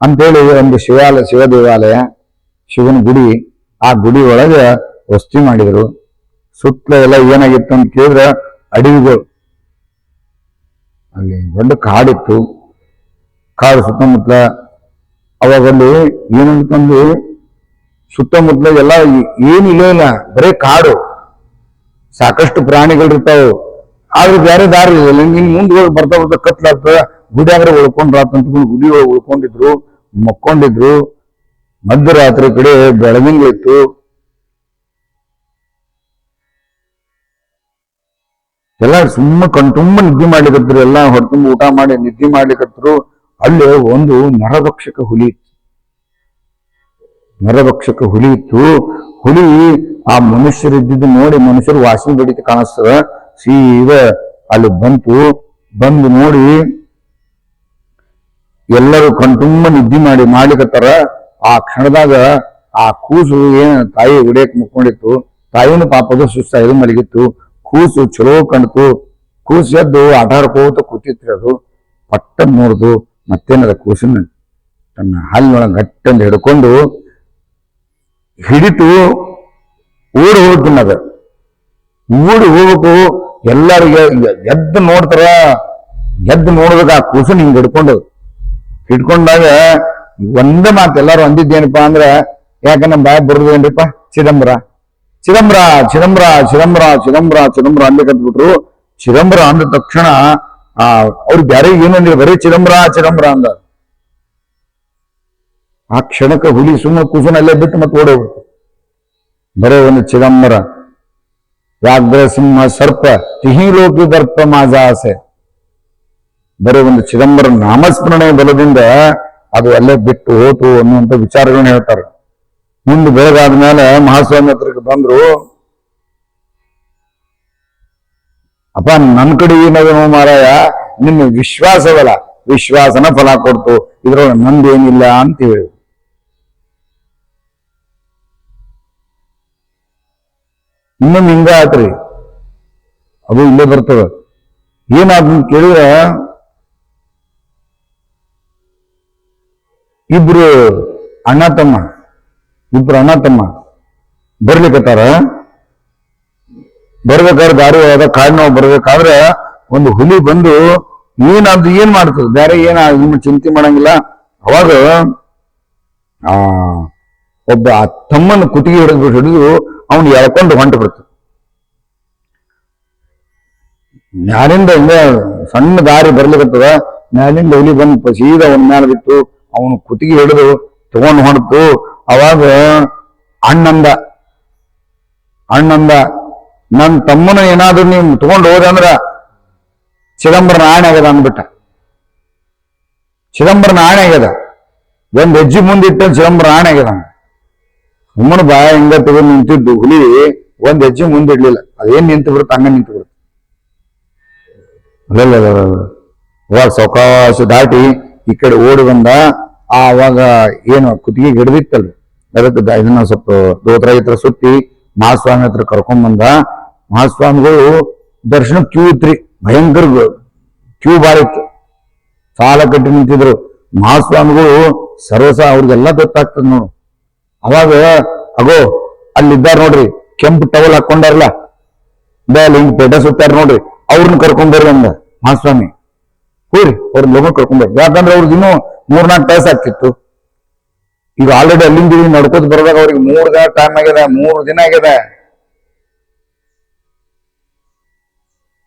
ಅಂತೇಳಿ ಒಂದು ಶಿವ ದೇವಾಲಯ, ಶಿವನ ಗುಡಿ, ಆ ಗುಡಿ ಒಳಗೆ ವಸ್ತಿ ಮಾಡಿದ್ರು. ಸುತ್ತಲ ಎಲ್ಲ ಏನಾಗಿತ್ತು ಅಂತ ಕೇಳಿದ್ರೆ ಅಡವಿಗಳು, ಅಲ್ಲಿ ದೊಡ್ಡ ಕಾಡಿತ್ತು. ಕಾಡು ಸುತ್ತಮುತ್ತಲ. ಅವಾಗಲ್ಲಿ ಏನಂತಂದು ಸುತ್ತಮುತ್ತಲ ಎಲ್ಲ ಏನಿಲ್ಲ ಇಲ್ಲ, ಬರೇ ಕಾಡು. ಸಾಕಷ್ಟು ಪ್ರಾಣಿಗಳಿರ್ತಾವ, ಆದ್ರೆ ಬೇರೆ ದಾರಿ ಇಲ್ಲ. ನಿನ್ ಮುಂದೆ ಹೋಗಿ ಬರ್ತಾ ಕತ್ಲಾಗ್ತದ. ಗುಡಿ ಅಂದ್ರೆ ಉಳ್ಕೊಂಡ್ರಾತ ಅಂತಕೊಂಡು ಗುಡಿ ಒಳಗೆ ಉಳ್ಕೊಂಡಿದ್ರು, ಮಕ್ಕೊಂಡಿದ್ರು. ಮಧ್ಯರಾತ್ರಿ ಕಡೆ ಬೆಳದಿಂಗಳಿತ್ತು. ಎಲ್ಲ ಕಣ್ತುಂಬ ನಿದ್ದೆ ಮಾಡ್ಲಿಕ್ಕತ್ರು. ಎಲ್ಲ ಹೊರತುಂಬ ಊಟ ಮಾಡಿ ನಿದ್ದೆ ಮಾಡ್ಲಿಕ್ಕತ್ರು. ಅಲ್ಲಿ ಒಂದು ನರಭಕ್ಷಕ ಹುಲಿ ಇತ್ತು. ಹುಲಿ ಆ ಮನುಷ್ಯರಿದ್ದು ನೋಡಿ ಮನುಷ್ಯರು ವಾಸನೆ ಬಡಿತ ಕಾಣಿಸ್ತದ. ಸೀದಾ ಅಲ್ಲಿ ಬಂದು ನೋಡಿ ಎಲ್ಲರೂ ಕಣ್ತುಂಬ ನಿದ್ದೆ ಮಾಡ್ಲಿಕ್ಕತ್ತಾರ. ಆ ಕ್ಷಣದಾಗ ಆ ಕೂಸು ತಾಯಿ ಉಡಿಯಕ್ ಮುಕ್ಕೊಂಡಿತ್ತು. ತಾಯಿನ ಪಾಪದು ಸುಸ್ತಾಯಿದು ಮಲಗಿತ್ತು. ಕೂಸು ಚಲೋ ಕಣ್ತು. ಕೂಸು ಎದ್ದು ಆಟ ಆಡ್ಕೋತ ಕೂತಿತ್ರಿ. ಅದು ಪಟ್ಟ ನೋಡ್ದು ಮತ್ತೇನದ ಕೂಸನ್ನ ತನ್ನ ಹಾಲಿನೊಳಗೆ ಗಟ್ಟಂದು ಹಿಡ್ಕೊಂಡು ಹಿಡಿತು. ಓಡಿ ಹೋಗ್ತಿನ್ನದ. ಓಡಿ ಹೋಗ್ಬೇಕು. ಎಲ್ಲರಿಗೆ ಎದ್ದು ನೋಡ್ತಾರ. ಎದ್ದು ನೋಡ್ಬೇಕು ಆ ಕೂಸನ್ ಹಿಂಗ್ ಹಿಡ್ಕೊಂಡಾಗ ಒಂದೇ ಮಾತು ಎಲ್ಲಾರು ಅಂದಿದ್ದೇನಪ್ಪಾ ಅಂದ್ರ, ಯಾಕಂದ್ರೆ ಬಾಯ್ ಬರುದೇನ್ರಿಪ್ಪ, ಚಿದಂಬರ ಚಿದಂಬರ ಚಿದಂಬರ ಚಿದಂಬರ ಚಿದಂಬರ ಚಿದಂಬರ ಅನ್ಬೇಕಂತ್ಬಿಟ್ರು. ಚಿದಂಬರ ಅಂದ ತಕ್ಷಣ ಅವ್ರಿಗೆ ಬ್ಯಾರೆ ಏನಂದ್ರೆ ಬರೀ ಚಿದಂಬರ ಚಿದಂಬರ ಅಂದ. ಆ ಕ್ಷಣಕ್ಕೆ ಹುಲಿ ಸುಮ್ಮನೆ ಕೂಸನ ಅಲ್ಲೇ ಬಿಟ್ಟು ಮತ್ತೆ ಓಡೋಗ್ಬಿಡ್ತು. ಬರೇ ಒಂದು ಚಿದಂಬರ. ವ್ಯಾಘ್ರ ಸಿಂಹ ಸರ್ಪ ತಿಹಿಲೋಕಿ ದರ್ಪ ಮಾಜಾಸೆ. ಬರೀ ಒಂದು ಚಿದಂಬರ ನಾಮಸ್ಮರಣೆ ಬಲದಿಂದ ಅದು ಅಲ್ಲೇ ಬಿಟ್ಟು ಹೋತು ಅನ್ನುವಂಥ ವಿಚಾರಗಳನ್ನ ಹೇಳ್ತಾರೆ. ಮುಂದೆ ಬೆಳಗಾದ್ಮೇಲೆ ಮಹಾಸ್ವಾಮಿ ಹತ್ರಕ್ಕೆ ಬಂದ್ರು. ಅಪ್ಪ ನನ್ನ ಕಡೆ ಏನದ ಮಾರಾಯ, ನಿನ್ನ ವಿಶ್ವಾಸವಲ್ಲ, ವಿಶ್ವಾಸನ ಫಲ ಕೊಡ್ತು, ಇದ್ರೊಳಗೆ ನಂದೇನಿಲ್ಲ ಅಂತ ಹೇಳಿ. ಇನ್ನೊಂದು ಹಿಂಗ ಆತ್ರಿ, ಅದು ಇಲ್ಲೇ ಬರ್ತದ. ಏನಾದ ಕೇಳಿದ್ರೆ, ಇಬ್ರು ಅಣ್ಣ ತಮ್ಮ ಬರ್ಲಿಕ್ಕತ್ತಾರ. ಬರ್ಬೇಕಾದ್ರೆ ದಾರಿ ಹೋದ ಕಾಡಿನವ್ ಬರ್ಬೇಕಾದ್ರೆ ಒಂದು ಹುಲಿ ಬಂದು ಏನಾದ್ರು ಏನ್ ಮಾಡ್ತದ, ಬೇರೆ ನಿಮ್ಮ ಚಿಂತೆ ಮಾಡಂಗಿಲ್ಲ. ಅವಾಗ ಒಬ್ಬ ತಮ್ಮನ ಕುತ್ತಿಗೆ ಹಿಡಿದು ಅವನು ಎಳ್ಕೊಂಡು ಹೊಂಟು ಬಿಡ್ತು. ಮ್ಯಾಲಿಂದ ಹಿಂಗ ಸಣ್ಣ ದಾರಿ ಬರ್ಲಿಕ್ಕತ್ತದ. ಮ್ಯಾಲಿಂದ ಹುಲಿ ಬಂದು ಸೀದಾ ಅವನ ಮ್ಯಾಲ ಬಿತ್ತು. ಅವನು ಕುತ್ತಿಗೆ ಹಿಡಿದು ತಗೊಂಡು ಹೊಂಟು. ಅವಾಗ ಅಣ್ಣಂದ ನನ್ನ ತಮ್ಮನ ಏನಾದ್ರು ನೀವು ತಗೊಂಡು ಹೋದಂದ್ರ ಚಿದಂಬರನ ಆಣೆ ಆಗ್ಯದ ಅಂದ್ಬಿಟ್ಟ. ಚಿದಂಬರನ ಆಣೆ ಆಗ್ಯದ. ಒಂದ್ ಹೆಜ್ಜೆ ಮುಂದಿಟ್ಟ ಚಿದಂಬರ ಆಣೆ ಆಗ್ಯದ. ಸುಮ್ಮನ ಬಾಯ ಹಿಂಗ ತಗೊಂಡು ನಿಂತಿದ್ದು ಹುಲಿ ಒಂದ್ ಹೆಜ್ಜೆ ಮುಂದಿಡ್ಲಿಲ್ಲ. ಅದೇನ್ ನಿಂತು ಬಿಡುತ್ತೆ ಹಂಗ ನಿಂತು ಬಿಡುತ್ತೆ. ಅವಾಗ ಸಾವಕಾಶ ದಾಟಿ ಈ ಕಡೆ ಓಡಿ ಬಂದ. ಆವಾಗ ಏನು ಕುತ್ತಿಗೆ ಹಿಡಿದಿತ್ತಲ್ರಿ, ಅದಕ್ಕೆ ಇದನ್ನ ಸ್ವಲ್ಪ ದೋತ್ರ ಹತ್ರ ಸುತ್ತಿ ಮಹಾಸ್ವಾಮಿ ಹತ್ರ ಕರ್ಕೊಂಡ್ ಬಂದ. ಮಹಾಸ್ವಾಮಿಗಳು ದರ್ಶನ ಕ್ಯೂ ಇತ್ರಿ, ಭಯಂಕರ ಕ್ಯೂ ಬಾಳ ಇತ್ತು. ಸಾಲ ಕಟ್ಟಿ ನಿಂತಿದ್ರು. ಮಹಾಸ್ವಾಮಿಗಳು ಸರ್ವಸ ಅವ್ರಿಗೆಲ್ಲ ಗೊತ್ತಾಗ್ತದ ನೋಡು. ಅವಾಗ ಅಗೋ ಅಲ್ಲಿದ್ದಾರ ನೋಡ್ರಿ, ಕೆಂಪು ಟವಲ್ ಹಾಕೊಂಡಾರಲ್ಲ, ಹಿಂಗ್ ಪೇಟ ಸುತ್ತಾರ ನೋಡ್ರಿ, ಅವ್ರನ್ನ ಕರ್ಕೊಂಡ್ಬರ್ರಿ ಅಂದ ಮಹಾಸ್ವಾಮಿ. ಹೋರಿ ಅವ್ರ ಲೋಕ ಕರ್ಕೊಂಡ್ಬರ್ರಿ, ಯಾಕಂದ್ರೆ ಅವ್ರಿಗೆ ಇನ್ನೂ 3-4 ತಾಸು ಆಗ್ತಿತ್ತು. ಈಗ ಆಲ್ರೆಡಿ ಅಲ್ಲಿಂದ ನಡ್ಕೋತ ಬರೋದಾಗ ಅವ್ರಿಗೆ 3 ದಿನ ಟೈಮ್ ಆಗ್ಯದ, 3 ದಿನ ಆಗ್ಯದ.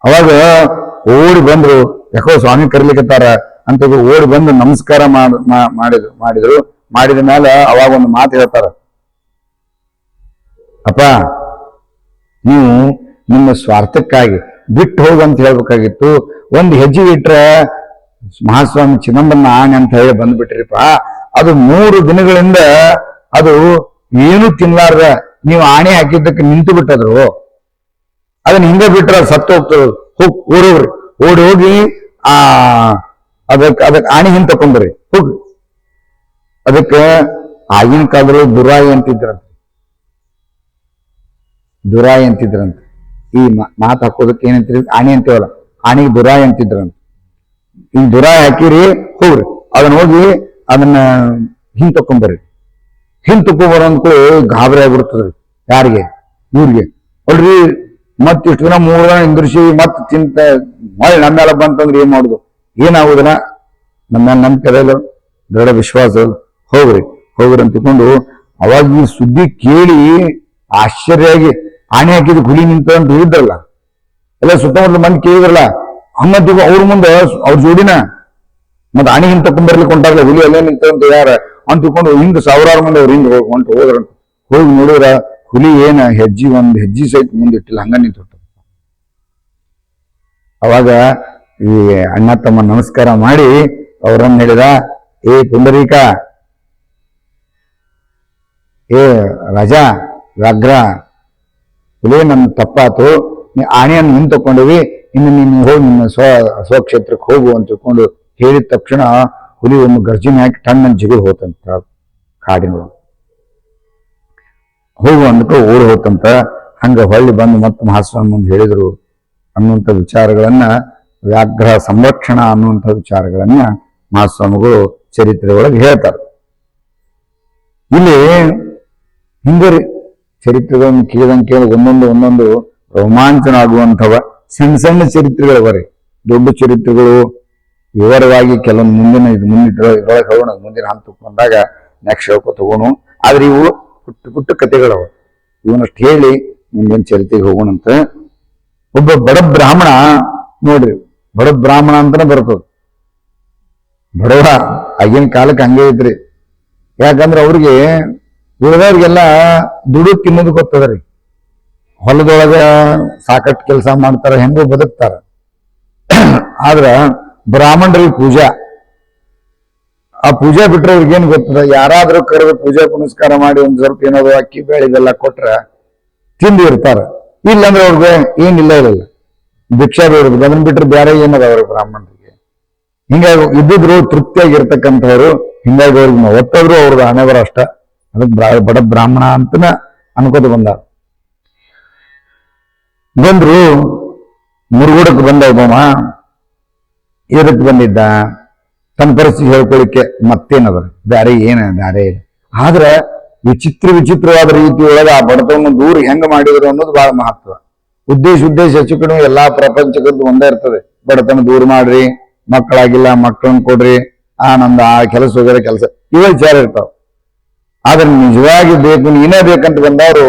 ಅವಾಗ ಓಡಿ ಬಂದ್ರು, ಯಾಕೋ ಸ್ವಾಮಿ ಕರಿಲಿಕ್ಕತ್ತಾರ ಅಂತ ಓಡಿ ಬಂದು ನಮಸ್ಕಾರ ಮಾಡಿದ್ರು. ಮಾಡಿದ ಮೇಲೆ ಅವಾಗ ಒಂದು ಮಾತು ಹೇಳ್ತಾರ, ಅಪ್ಪ ನೀವು ನಿಮ್ಮ ಸ್ವಾರ್ಥಕ್ಕಾಗಿ ಬಿಟ್ಟು ಹೋಗಂತ ಹೇಳ್ಬೇಕಾಗಿತ್ತು. ಒಂದು ಹೆಜ್ಜೆ ಇಟ್ರೆ ಮಹಾಸ್ವಾಮಿ ಚಿದಂಬರನ ಆಣೆ ಅಂತ ಹೇಳಿ ಬಂದ್ಬಿಟ್ರಿಪ್ಪ. ಅದು 3 ದಿನಗಳಿಂದ ಅದು ಏನು ತಿನ್ಲಾರ್ದ ನೀವು ಆಣೆ ಹಾಕಿದ್ದಕ್ಕೆ ನಿಂತು ಬಿಟ್ಟದ್ರು. ಅದನ್ನ ಹಿಂಗ ಬಿಟ್ರ ಸತ್ತು ಹೋಗ್ತದ. ಓಡೋಗ್ರಿ, ಓಡಿ ಹೋಗಿ ಅದಕ್ಕೆ ಆಣೆ ಹಿಂಗ್ ತಕೊಂಡ್ರಿ ಹೋಗ್ರಿ. ಅದಕ್ಕೆ ಆಗಿನ ಕಾಲದಲ್ಲಿ ದುರಾಯಿ ಅಂತಿದ್ರಂತ. ಈ ಮಾತು ಹಾಕೋದಕ್ಕೆ ಏನಂತೀರಿ, ಆಣೆ ಅಂತೀವಲ್ಲ, ಆಣೆಗೆ ದುರಾಯಿ ಅಂತಿದ್ರಂತ. ಈಗ ದುರಾಯಿ ಹಾಕಿರಿ ಹೋಗ್ರಿ, ಅದನ್ನ ಹೋಗಿ ಅದನ್ನ ಹಿಂಗ್ ತಕೊಂಡ್ಬರ್ರಿ. ಹಿಂಗ್ ತಕೊಂಡ್ಬರ ಅಂದ್ಕೂ ಗಾಬರಿ ಆಗ್ಬಿಡ್ತದ್ರಿ. ಯಾರಿಗೆ? ಇವ್ರಿಗೆ ಅಲ್ರಿ. ಮತ್ ಇಷ್ಟು ದಿನ 3 ದಿನ ಇಂದ್ರಿಸಿ ಮತ್ ಚಿಂತ ಮಳೆ ನಮ್ಮೆಲ್ಲ ಬಂತಂದ್ರೆ ಏನ್ ಮಾಡುದು? ಏನಾಗುದಿಲ್ಲ. ನಮ್ಮ ಕಡೆಯಲ್ಲ ದೃಢ ವಿಶ್ವಾಸ. ಹೋಗ್ರಿ ಅಂತ ತಿಳ್ಕೊಂಡು ಅವಾಗ ಈ ಸುದ್ದಿ ಕೇಳಿ ಆಶ್ಚರ್ಯಾಗಿ ಆಣೆ ಹಾಕಿದ ಹುಲಿ ನಿಂತ ಅಂತ ಹೇಳಿದ್ರಲ್ಲ, ಎಲ್ಲ ಸುತ್ತಮುತ್ತಲ ಮಂದಿ ಕೇಳಿದ್ರಲ್ಲ, ಹಂಗಂತ ಅವ್ರ ಮುಂದೆ ಅವ್ರ ಜೋಡಿನ ಮತ್ತೆ ಆಣೆ ಹಿಂಗ್ ತಕೊಂಡ್ಬರ್ಲಿಕ್ಕೆ ಹೊಂಟಾಗ್ಲ ಹುಲಿ ಅಲ್ಲೇ ನಿಂತಂತ ಯಾರ ಅಂತ ತಿಳ್ಕೊಂಡು ಹಿಂಗ್ 1000 ಮಂದಿ ಅವ್ರು ಹಿಂಗ್ ಹೋದ್ರಂತ. ಹೋಗಿ ನೋಡಿದ್ರ ಹುಲಿ ಏನ ಒಂದ್ ಹೆಜ್ಜೆ ಸಹಿತ ಮುಂದಿಟ್ಟಿಲ್ಲ, ಹಂಗ ನಿಂತು. ಅವಾಗ ಈ ಅಣ್ಣ ತಮ್ಮ ನಮಸ್ಕಾರ ಮಾಡಿ ಅವ್ರನ್ನ ಹೇಳಿದ, ಏ ಪುಂಡರೀಕ, ಏ ರಾಜಾ ವ್ಯಾಘ್ರ, ಹುಲಿ ನನ್ನ ತಪ್ಪಾತು, ನೀ ಆಣೆಯನ್ನು ಹಿಂದ್ ತಕೊಂಡಿವಿ, ಇನ್ನು ನೀನು ಹೋಗಿ ನಿಮ್ಮ ಸ್ವಕ್ಷೇತ್ರಕ್ಕೆ ಹೋಗು ಅಂತ ತಿಳ್ಕೊಂಡು ಹೇಳಿದ ತಕ್ಷಣ ಹುಲಿ ಒಂದು ಗರ್ಜನೆ ಹಾಕಿ ಟಣ್ಣನ್ ಜಿಗಿದು ಹೋತಂತ ಕಾಡಿನೊಳಗೆ. ಹೋಗು ಅಂದ್ಬಿಟ್ಟು ಓಡಿ ಹೋತಂತ. ಹಂಗ ಹೊಳ್ಳಿ ಬಂದು ಮತ್ತೆ ಮಹಾಸ್ವಾಮಿ ಮುಂದೆ ಹೇಳಿದ್ರು ಅನ್ನುವಂಥ ವಿಚಾರಗಳನ್ನ, ವ್ಯಾಘ್ರ ಸಂರಕ್ಷಣಾ ಅನ್ನುವಂಥ ವಿಚಾರಗಳನ್ನ ಮಹಾಸ್ವಾಮಿಗಳು ಚರಿತ್ರೆ ಒಳಗೆ ಹೇಳ್ತಾರೆ. ಇಲ್ಲಿ ಹಿಂಗರಿ ಚರಿತ್ರೆಗಳನ್ನು ಕೇಳಿದಂಗೆ ಒಂದೊಂದು ರೋಮಾಂಚನ ಆಗುವಂಥವ ಸಣ್ಣ ಸಣ್ಣ ಚರಿತ್ರೆಗಳವರಿ. ದೊಡ್ಡ ಚರಿತ್ರೆಗಳು ವಿವರವಾಗಿ ಕೆಲವೊಂದು ಇದ್ರೊಳಗೆ ಹೋಗೋಣ, ಮುಂದಿನ ಹಂತಕ್ಕೆ ಬಂದಾಗ ನೆಕ್ಸ್ಟ್ ಹೇಳ್ಕೊ ತಗೋಣ. ಆದ್ರೆ ಇವು ಪುಟ್ಟ ಕಥೆಗಳವ, ಇವನಷ್ಟು ಹೇಳಿ ಮುಂದಿನ ಚರಿತ್ರೆಗೆ ಹೋಗೋಣಂತ. ಒಬ್ಬ ಬಡ ಬ್ರಾಹ್ಮಣ ನೋಡ್ರಿ, ಬಡ ಬ್ರಾಹ್ಮಣ ಅಂತಾನೆ ಬರ್ತದ. ಬಡವ ಆಗಿನ ಕಾಲಕ್ಕೆ ಹಂಗೆ ಐತ್ರಿ. ಯಾಕಂದ್ರೆ ಅವ್ರಿಗೆ ಉಳಿದವ್ರಿಗೆಲ್ಲ ದುಡು ತಿನ್ನೋದು ಗೊತ್ತದ್ರಿ. ಹೊಲದೊಳಗ ಸಾಕಷ್ಟು ಕೆಲಸ ಮಾಡ್ತಾರ, ಹೆಂಗೋ ಬದುಕ್ತಾರ. ಆದ್ರ ಬ್ರಾಹ್ಮಣರಿಗೆ ಪೂಜಾ, ಆ ಪೂಜೆ ಬಿಟ್ರೆ ಅವ್ರಿಗೇನು ಗೊತ್ತದ, ಯಾರಾದ್ರೂ ಕರೆದು ಪೂಜೆ ಪುನಸ್ಕಾರ ಮಾಡಿ ಒಂದ್ ಸ್ವಲ್ಪ ಏನಾದ್ರು ಅಕ್ಕಿ ಬೇಳೆ ಇದೆಲ್ಲ ಕೊಟ್ರ ತಿಂದು ಇರ್ತಾರ. ಇಲ್ಲಾಂದ್ರೆ ಅವ್ರಿಗೆ ಏನಿಲ್ಲ ಭಿಕ್ಷಾ ಬೇಡದು, ಅದನ್ನ ಬಿಟ್ರೆ ಬೇರೆ ಏನದ ಅವ್ರಿಗೆ ಬ್ರಾಹ್ಮಣರಿಗೆ. ಹಿಂಗಾಗಿ ಇದ್ದಿದ್ರು ತೃಪ್ತಿಯಾಗಿರ್ತಕ್ಕಂಥವ್ರು. ಹಿಂಗಾಗಿ ಅವ್ರಿಗೆ ಒತ್ತದ್ರು ಅವ್ರದ್ದು ಹಣೆಬರ ಅಷ್ಟ. ಅದಕ್ಕೆ ಬಡ ಬ್ರಾಹ್ಮಣ ಅಂತನ ಅನ್ಕೋತ ಬಂದ್ರು. ಮುರುಗೋಡಕ್ಕೆ ಬಂದ ಒಬ್ಬವ. ಇದಕ್ಕೆ ಬಂದಿದ್ದ ತನ್ನ ಪರಿಸ್ಥಿತಿ ಹೇಳ್ಕೊಳ್ಳಿಕ್ಕೆ, ಮತ್ತೇನದ ಬ್ಯಾರೆ ಬ್ಯಾರೆ ಇಲ್ಲ. ಆದ್ರೆ ವಿಚಿತ್ರವಾದ ರೀತಿಯೊಳಗೆ ಆ ಬಡತವನ್ನು ದೂರ ಹೆಂಗ ಮಾಡಿದ್ರು ಅನ್ನೋದು ಬಹಳ ಮಹತ್ವ. ಉದ್ದೇಶ ಹೆಚ್ಚು ಕಡಿಮೆ ಎಲ್ಲಾ ಪ್ರಪಂಚಕ್ಕದ್ದು ಒಂದೇ ಇರ್ತದೆ. ಬಡತನ ದೂರ ಮಾಡ್ರಿ, ಮಕ್ಕಳಾಗಿಲ್ಲ ಮಕ್ಕಳನ್ನ ಕೊಡ್ರಿ, ನಮ್ದು ಆ ಕೆಲಸ ಹೋಗಿರೋ ಕೆಲಸ, ಇವ ವಿಚಾರ ಇರ್ತಾವ. ಆದ್ರೆ ನಿಜವಾಗಿ ಬೇಕು, ನೀನೇ ಬೇಕಂತ ಬಂದವರು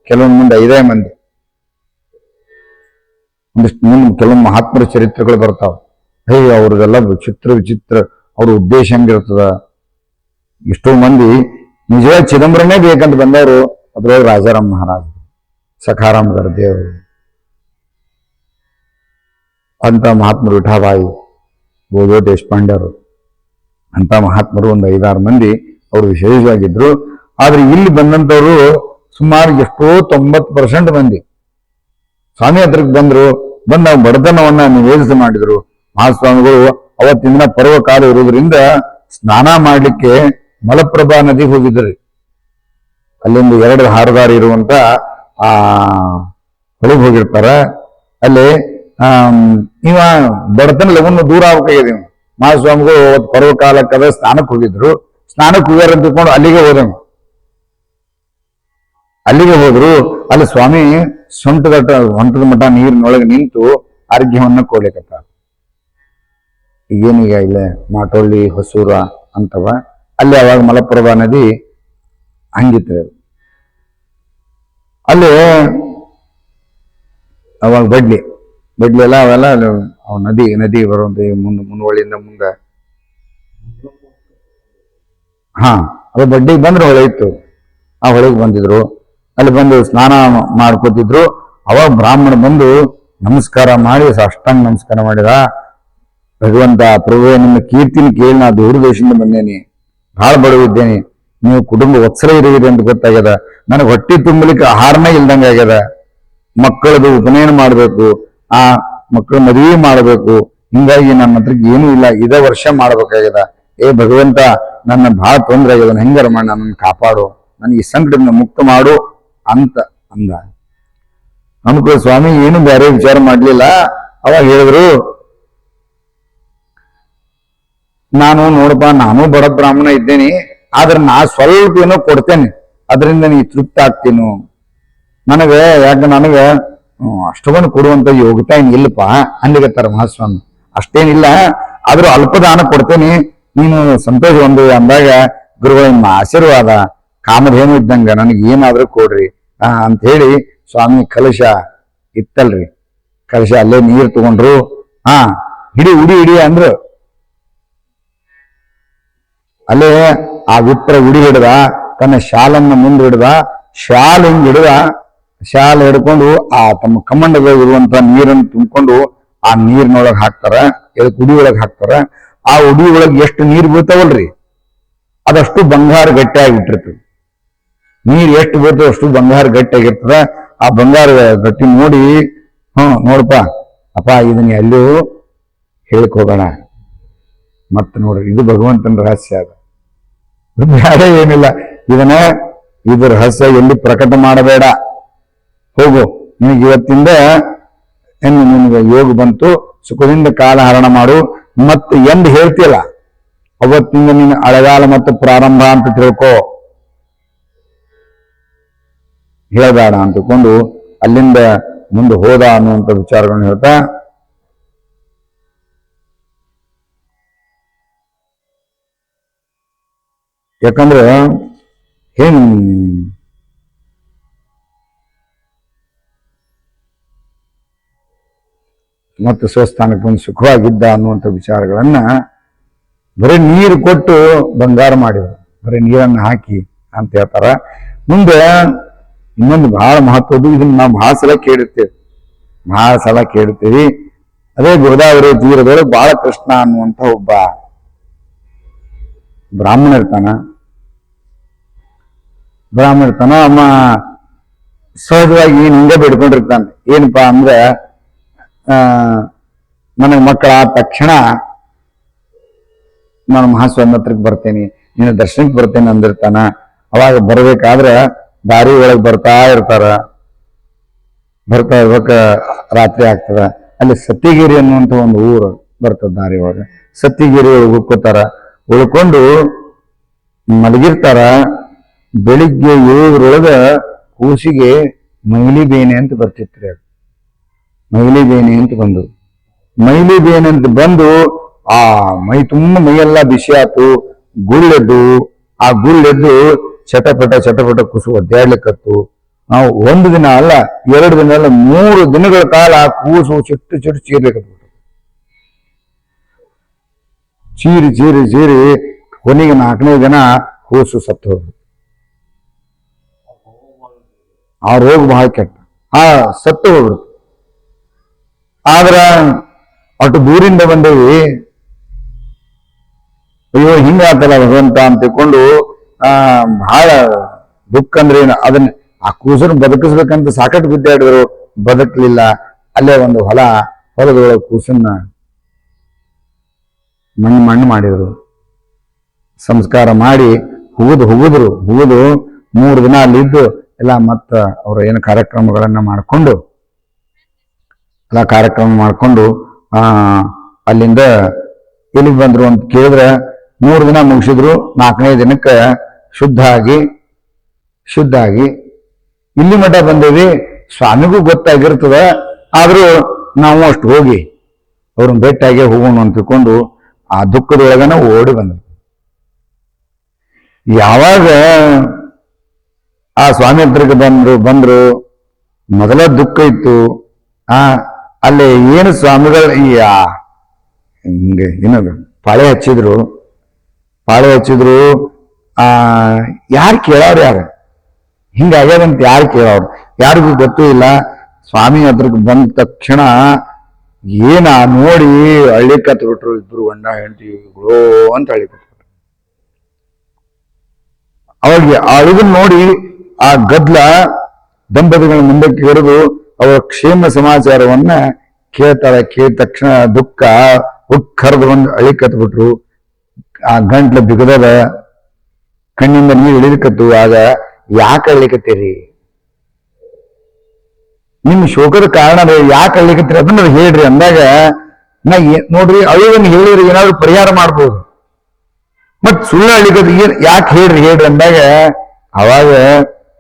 ಕೆಲವೊಂದು ಮುಂದೆ 5 ಮಂದಿ. ಒಂದಿಷ್ಟು ಮುಂದೆ ಕೆಲವೊಂದು ಮಹಾತ್ಮರ ಚರಿತ್ರೆಗಳು ಬರ್ತಾವ. ಅವ್ರದೆಲ್ಲ ವಿಚಿತ್ರ ಅವ್ರ ಉದ್ದೇಶ ಹೆಂಗಿರ್ತದ. ಎಷ್ಟೋ ಮಂದಿ ನಿಜವಾಗಿ ಚಿದಂಬರನೇ ಬೇಕಂತ ಬಂದವರು ಅದ್ರೊಳಗೆ ರಾಜಾರಾಮ್ ಮಹಾರಾಜ್, ಸಖಾರಾಮ್ ಗರ್ದೇವರು ಅಂತ ಮಹಾತ್ಮರು, ವಿಠಾಬಾಯಿ, ಬೋಧೋ ದೇಶಪಾಂಡೆಯವರು ಅಂತ ಮಹಾತ್ಮರು ಒಂದು 5-6 ಮಂದಿ ಅವರು ವಿಶೇಷವಾಗಿದ್ರು. ಆದ್ರೆ ಇಲ್ಲಿ ಬಂದಂಥವ್ರು ಸುಮಾರು ಎಷ್ಟೋ 90% ಮಂದಿ ಸ್ವಾಮಿ ಹತ್ರಕ್ಕೆ ಬಂದ ಬಡತನವನ್ನ ನಿವೇದಿಸ ಮಾಡಿದ್ರು. ಮಹಾಸ್ವಾಮಿಗಳು ಅವತ್ತಿನ ದಿನ ಪರ್ವಕಾಲ ಇರೋದ್ರಿಂದ ಸ್ನಾನ ಮಾಡ್ಲಿಕ್ಕೆ ಮಲಪ್ರಭಾ ನದಿಗೆ ಹೋಗಿದ್ರಿ. ಅಲ್ಲಿಂದ 2 ಹಾರದಾರಿ ಇರುವಂತ ಆ ಹೊಳಿಗೆ ಹೋಗಿರ್ತಾರ. ಅಲ್ಲಿ ಇವ ಬಡತನ ಲಗನ್ನು ದೂರ ಆಗ್ಬೇಕಾಗಿದೆ. ಮಹಾಸ್ವಾಮಿಗಳು ಅವತ್ತು ಪರ್ವಕಾಲಕ್ಕದ ಸ್ನಾನಕ್ಕೆ ಹೋಗಿದ್ರು. ಸ್ನಾನಕ್ಕೆ ಹೋಗ್ಯಾರ ಅಂತ ತಿಳ್ಕೊಂಡು ಅಲ್ಲಿಗೆ ಹೋದ್ರು. ಅಲ್ಲಿ ಸ್ವಾಮಿ ಹೊಂಟದ ಮಠ ನೀರಿನೊಳಗೆ ನಿಂತು ಅರ್ಘ್ಯವನ್ನ ಕೊಡ್ಲಿಕ್ಕತ್ತ. ಈಗೇನೀಗ ಇಲ್ಲ ಮಾಟೊಳ್ಳಿ ಹೊಸೂರ ಅಂತವ, ಅಲ್ಲಿ ಅವಾಗ ಮಲಪ್ರಭಾ ನದಿ ಹಂಗಿತ್ತು. ಅಲ್ಲಿ ಅವಾಗ ಬಡ್ಲಿ ಎಲ್ಲ ಅವೆಲ್ಲ ನದಿ ಬರುವಂತ ಮುನ್ವಳಿಯಿಂದ ಮುಂದೆ ಅದು ಬಡ್ಡಿಗೆ ಬಂದ್ರೆ ಹೊಳೆ ಇತ್ತು. ಆ ಹೊಳೆಗೆ ಬಂದಿದ್ರು. ಅಲ್ಲಿ ಬಂದು ಸ್ನಾನ ಮಾಡ್ಕೋತಿದ್ರು. ಅವಾಗ ಬ್ರಾಹ್ಮಣ ಬಂದು ನಮಸ್ಕಾರ ಮಾಡಿ ಸಾಷ್ಟಾಂಗ ನಮಸ್ಕಾರ ಮಾಡಿದ. ಭಗವಂತ ಪ್ರಭುವೇ, ನಿಮ್ಮ ಕೀರ್ತಿನ ಕೇಳಿ ನಾ ದೂರ ದೇಶದಿಂದ ಬಂದೇನಿ, ಬಹಳ ಬಡವಿದ್ದೇನೆ, ನೀವು ಕುಟುಂಬ ವತ್ಸಲ ಇರುವಿರಿ ಅಂತ ಗೊತ್ತಾಗ್ಯದ. ನನಗೆ ಹೊಟ್ಟಿ ತುಂಬಲಿಕ್ಕೆ ಆಹಾರನೇ ಇಲ್ದಂಗ ಆಗ್ಯದ. ಮಕ್ಕಳದು ಉಪನಯನ ಮಾಡ್ಬೇಕು, ಆ ಮಕ್ಕಳ ಮದುವೆ ಮಾಡ್ಬೇಕು. ಹಿಂಗಾಗಿ ನನ್ನ ಹತ್ರಕ್ಕೆ ಏನೂ ಇಲ್ಲ, ಇದೇ ವರ್ಷ ಮಾಡ್ಬೇಕಾಗ್ಯದ. ಭಗವಂತ, ನನ್ನ ಬಹಳ ತೊಂದರೆ ಆಗ್ಯದ, ಹೆಂಗಾರ ಮಾಡಿ ನನ್ನನ್ನು ಕಾಪಾಡು, ನನಗೆ ಈ ಸಂಕಟದಿಂದ ಮುಕ್ತ ಮಾಡು ಅಂತ ಅಂದ. ಅನ್ಕೋ ಸ್ವಾಮಿ ಏನು ಬೇರೆ ವಿಚಾರ ಮಾಡ್ಲಿಲ್ಲ. ಅವಾಗ ಹೇಳಿದ್ರು, ನೋಡಪ್ಪ, ನಾನು ಬಡ ಬ್ರಾಹ್ಮಣ ಇದ್ದೇನೆ, ಆದ್ರೆ ನಾ ಸ್ವಲ್ಪ ಏನೋ ಕೊಡ್ತೇನೆ, ಅದರಿಂದ ನೀ ತೃಪ್ತ ಆಗ್ತೀನು. ನನಗೆ ಅಷ್ಟೊಂದು ಕೊಡುವಂತ ಯೋಗ್ಯತೆ ಇಲ್ಲಪ್ಪ ಅನ್ಲಿಗತ್ತಾರ ಮಹಾಸ್ವಾಮಿ. ಅಷ್ಟೇನಿಲ್ಲ, ಆದ್ರೂ ಅಲ್ಪದಾನ ಕೊಡ್ತೇನೆ, ನೀನು ಸಂತೋಷ ಒಂದು ಅಂದಾಗ ಗುರುಗಳ ನಿಮ್ಮ ಆಶೀರ್ವಾದ ಕಾಮಧೇನು ಇದ್ದಂಗ ನನಗೆ ಏನಾದ್ರೂ ಕೊಡ್ರಿ ಅಂತ ಹೇಳಿ ಸ್ವಾಮಿ ಕಲಶ ಇತ್ತಲ್ರಿ, ಕಲಶ ಅಲ್ಲೇ ನೀರು ತಗೊಂಡ್ರು. ಹಿಡಿ ಅಂದ್ರು. ಅಲ್ಲೇ ಆ ವಿಪ್ರ ಉಡಿ ಹಿಡ್ದ, ತನ್ನ ಶಾಲನ್ನ ಮುಂದೆ ಹಿಡ್ದ, ಶಾಲ್ ಹಿಂಗ್ ಹಿಡ್ದ, ಶಾಲ್ ಹಿಡ್ಕೊಂಡು ಆ ತಮ್ಮ ಕಮಂಡದಲ್ಲಿ ಇರುವಂತ ನೀರನ್ನು ತುಂಬಿಕೊಂಡು ಆ ನೀರಿನೊಳಗೆ ಹಾಕ್ತಾರ, ಉಡಿ ಒಳಗೆ ಹಾಕ್ತಾರ. ಆ ಉಡಿ ಒಳಗೆ ಎಷ್ಟು ನೀರು ಬೀಳ್ತಾವಲ್ರಿ, ಅದಷ್ಟು ಬಂಗಾರ ಗಟ್ಟಿ ಆಗಿಬಿಟ್ಟಿರ್ತದೆ. ನೀರ್ ಎಷ್ಟು ಬೀಳ್ತದೆ ಅಷ್ಟು ಬಂಗಾರ ಗಟ್ಟಿ ಆಗಿರ್ತದ. ಆ ಬಂಗಾರ ಗಟ್ಟಿ ನೋಡಿ, ನೋಡಪ್ಪ ಅಪ್ಪ, ಇದನ್ನ ಎಲ್ಲೂ ಹೇಳ್ಕೋಬೇಡ, ಮತ್ ನೋಡ್ರಿ ಇದು ಭಗವಂತನ ರಹಸ್ಯ, ಅದ ಬೇಡ ಏನಿಲ್ಲ, ಇದು ರಹಸ್ಯ ಎಲ್ಲಿ ಪ್ರಕಟ ಮಾಡಬೇಡ, ಹೋಗು, ನಿನಗೆ ಇವತ್ತಿಂದ ಏನು ನಿನಗೆ ಯೋಗ ಬಂತು, ಸುಖದಿಂದ ಕಾಲ ಹರಣ ಮಾಡು. ಮತ್ತೆ ಎಂದು ಹೇಳ್ತಿಯಲ್ಲ ಅವತ್ತಿಂದ ನೀನು ಅಳಗಾಲ ಮತ್ತು ಪ್ರಾರಂಭ ಅಂತ ತಿಳ್ಕೊ, ಹೇಳಬೇಡ ಅಂತ ತಿಳ್ಕೊಂಡು ಅಲ್ಲಿಂದ ಮುಂದೆ ಹೋದ ಅನ್ನುವಂಥ ವಿಚಾರಗಳನ್ನ ಹೇಳ್ತಾ ಯಾಕಂದ್ರೆ ಏನ್ ಮತ್ತು ಸ್ವಸ್ಥಾನಕ್ಕೆ ಬಂದು ಸುಖವಾಗಿದ್ದ ಅನ್ನುವಂಥ ವಿಚಾರಗಳನ್ನ ಬರೀ ನೀರು ಕೊಟ್ಟು ಬಂಗಾರ ಮಾಡಿದ್ರು, ಬರೀ ನೀರನ್ನು ಹಾಕಿ ಅಂತ ಹೇಳ್ತಾರ. ಮುಂದೆ ಇನ್ನೊಂದು ಬಹಳ ಮಹತ್ವದ್ದು, ಇದನ್ನ ನಾವು ಬಹಳ ಸಲ ಕೇಳಿರ್ತೀವಿ. ಅದೇ ಗೋದಾವರಿ ತೀರದೊಳಗೆ ಬಾಲಕೃಷ್ಣ ಅನ್ನುವಂಥ ಒಬ್ಬ ಬ್ರಾಹ್ಮಣ ಇರ್ತಾನ. ಅಮ್ಮ ಸಹಜವಾಗಿ ಹಿಂಗೆ ಬೇಡ್ಕೊಂಡಿರ್ತಾನೆ. ಏನಪ್ಪಾ ಅಂದ್ರೆ ನನಗೆ ಮಕ್ಕಳ ಆದ ತಕ್ಷಣ ನಾನು ಮಹಾಸ್ವಾಮಿ ಹತ್ರಕ್ಕೆ ಬರ್ತೇನೆ, ನಿನ್ನ ದರ್ಶನಕ್ಕೆ ಬರ್ತೇನೆ ಅಂದಿರ್ತಾನ. ಅವಾಗ ಬರ್ಬೇಕಾದ್ರೆ ದಾರಿ ಒಳಗೆ ಬರ್ತಾ ಇರ್ಬೇಕ, ರಾತ್ರಿ ಆಗ್ತದ. ಅಲ್ಲಿ ಸತ್ತಿಗಿರಿ ಅನ್ನುವಂಥ ಒಂದು ಊರು ಬರ್ತದ ದಾರಿ ಒಳಗೆ. ಸತ್ತಿಗಿರಿ ಒಳಗೆ ಉಳ್ಕೊಂಡು ಮಲಗಿರ್ತಾರ. ಬೆಳಿಗ್ಗೆ 7 ಕೂಸಿಗೆ ಮೈಲಿ ಬೇನೆ ಅಂತ ಬರ್ತಿತ್ರಿ. ಅದು ಮೈಲಿ ಬೇನೆ ಅಂತ ಬಂದು ಆ ಮೈ ತುಂಬ ಮೈಯೆಲ್ಲ ಬಿಸಿ ಆತು, ಗುಳ್ಳೆದ್ದು ಚಟಪಟ ಕುಸು ಒದ್ದಾಡ್ಲಿಕ್ಕತ್ತು. ನಾವು 1 ದಿನ ಅಲ್ಲ 2 ದಿನ ಅಲ್ಲ 3 ದಿನಗಳ ಕಾಲ ಆ ಕೂಸು ಚಿಟ್ಟು ಚೀರ್ಲಿಕ್ಕತ್ತು. ಚೀರಿ ಕೊನೆಗೆ 4ನೇ ದಿನ ಕೂಸು ಸತ್ತು ಹೋಗ್ಬೇಕು. ಆ ರೋಗ ಬಹಳ ಕೆಟ್ಟ, ಸತ್ತು ಹೋಗ್ಬಿಡ್ತು. ಆದ್ರ ಅಷ್ಟು ದೂರಿಂದ ಬಂದೇವಿ, ಅಯ್ಯೋ ಹಿಂಗಾತಲ್ಲ ಭಗವಂತ ಅಂತ ತಿಳ್ಕೊಂಡು ಬಹಳ ದುಃಖ ಅಂದ್ರೆ ಏನು, ಅದನ್ನ ಆ ಕೂಸನ್ನು ಬದುಕಿಸ್ಬೇಕಂತ ಸಾಕಷ್ಟು ಗುದ್ದಾಡಿದ್ರು, ಬದುಕಲಿಲ್ಲ. ಅಲ್ಲೇ ಒಂದು ಹೊಲದೊಳಗೆ ಕೂಸನ್ನ ಮಣ್ಣು ಮಾಡಿದ್ರು, ಸಂಸ್ಕಾರ ಮಾಡಿ ಹುಗಿದು 3 ದಿನ ಅಲ್ಲಿದ್ದು ಎಲ್ಲ ಮತ್ತ ಅವ್ರ ಏನು ಕಾರ್ಯಕ್ರಮಗಳನ್ನ ಮಾಡಿಕೊಂಡು ಅಲ್ಲಿಂದ ಎಲ್ಲಿಗೆ ಬಂದ್ರು ಅಂತ ಕೇಳಿದ್ರೆ 3 ದಿನ ಮುಗಿಸಿದ್ರು. 4ನೇ ದಿನಕ್ಕೆ ಶುದ್ಧ ಆಗಿ ಇಲ್ಲಿ ಮಠ ಬಂದೇವಿ. ಸ್ವಾಮಿಗೂ ಗೊತ್ತಾಗಿರ್ತದ, ಆದ್ರೂ ನಾವು ಅಷ್ಟು ಹೋಗಿ ಅವ್ರನ್ನ ಭೇಟಿಯಾಗಿ ಹೋಗೋಣ ಅಂತ ತಿಳ್ಕೊಂಡು ಆ ದುಃಖದೊಳಗನ ಓಡಿ ಬಂದ್ವಿ. ಯಾವಾಗ ಆ ಸ್ವಾಮಿ ಹತ್ರಕ್ಕೆ ಬಂದ್ರು ಮೊದಲ ದುಃಖ ಇತ್ತು. ಅಲ್ಲಿ ಏನು ಸ್ವಾಮಿಗಳು ಹಿಂಗೆ ಏನದು ಪಾಳೆ ಹಚ್ಚಿದ್ರು. ಯಾರು ಕೇಳೋರು, ಯಾರು ಹಿಂಗಾಗ್ಯದಂತ ಯಾರು ಕೇಳೋರು, ಯಾರಿಗೂ ಗೊತ್ತೂ ಇಲ್ಲ. ಸ್ವಾಮಿ ಹತ್ರಕ್ಕೆ ಬಂದ ತಕ್ಷಣ ನೋಡಿ ಅಳ್ಳಿಕತ್ ಬಿಟ್ರು. ಇಬ್ರು ಗಂಡ ಹೆಂಡತಿಗಳು ಅಂತ ಅಳ್ಳಿಕತ್ ಬಿಟ್ರು. ಅವ್ರಿಗೆ ಅಳಿದನ್ ನೋಡಿ ಆ ಗದ್ಲ ದಂಪತಿಗಳ ಮುಂದಕ್ಕೆ ಹಿಡಿದು ಅವರ ಕ್ಷೇಮ ಸಮಾಚಾರವನ್ನ ಕೇಳ್ತಾಳೆ. ಕೇಳಿದ ತಕ್ಷಣ ದುಃಖ ಉಕ್ಕರ್ದು ಬಂದು ಅಳಿಕತ್ ಬಿಟ್ರು. ಆ ಗಂಟ್ಲ ಬಿಗದದ, ಕಣ್ಣಿಂದ ನೀರು ಇಳಿಲಿಕತ್ತು. ಆಗ ಯಾಕೆ ಅಳ್ಳಿಕತ್ತೀರಿ, ನಿಮ್ ಶೋಕದ ಕಾರಣ ಯಾಕೆ ಅಳ್ಳಿಕತ್ತೀರಿ ಅದನ್ನ ಹೇಳ್ರಿ ಅಂದಾಗ, ನೋಡ್ರಿ ಅಳಿವನ್ನು ಹೇಳಿದ್ರೆ ಏನಾದ್ರು ಪರಿಹಾರ ಮಾಡ್ಬೋದು, ಮತ್ ಸುಳ್ಳು ಅಳ್ಳಿಕತ್ ಯಾಕೆ ಹೇಳ್ರಿ ಅಂದಾಗ ಅವಾಗ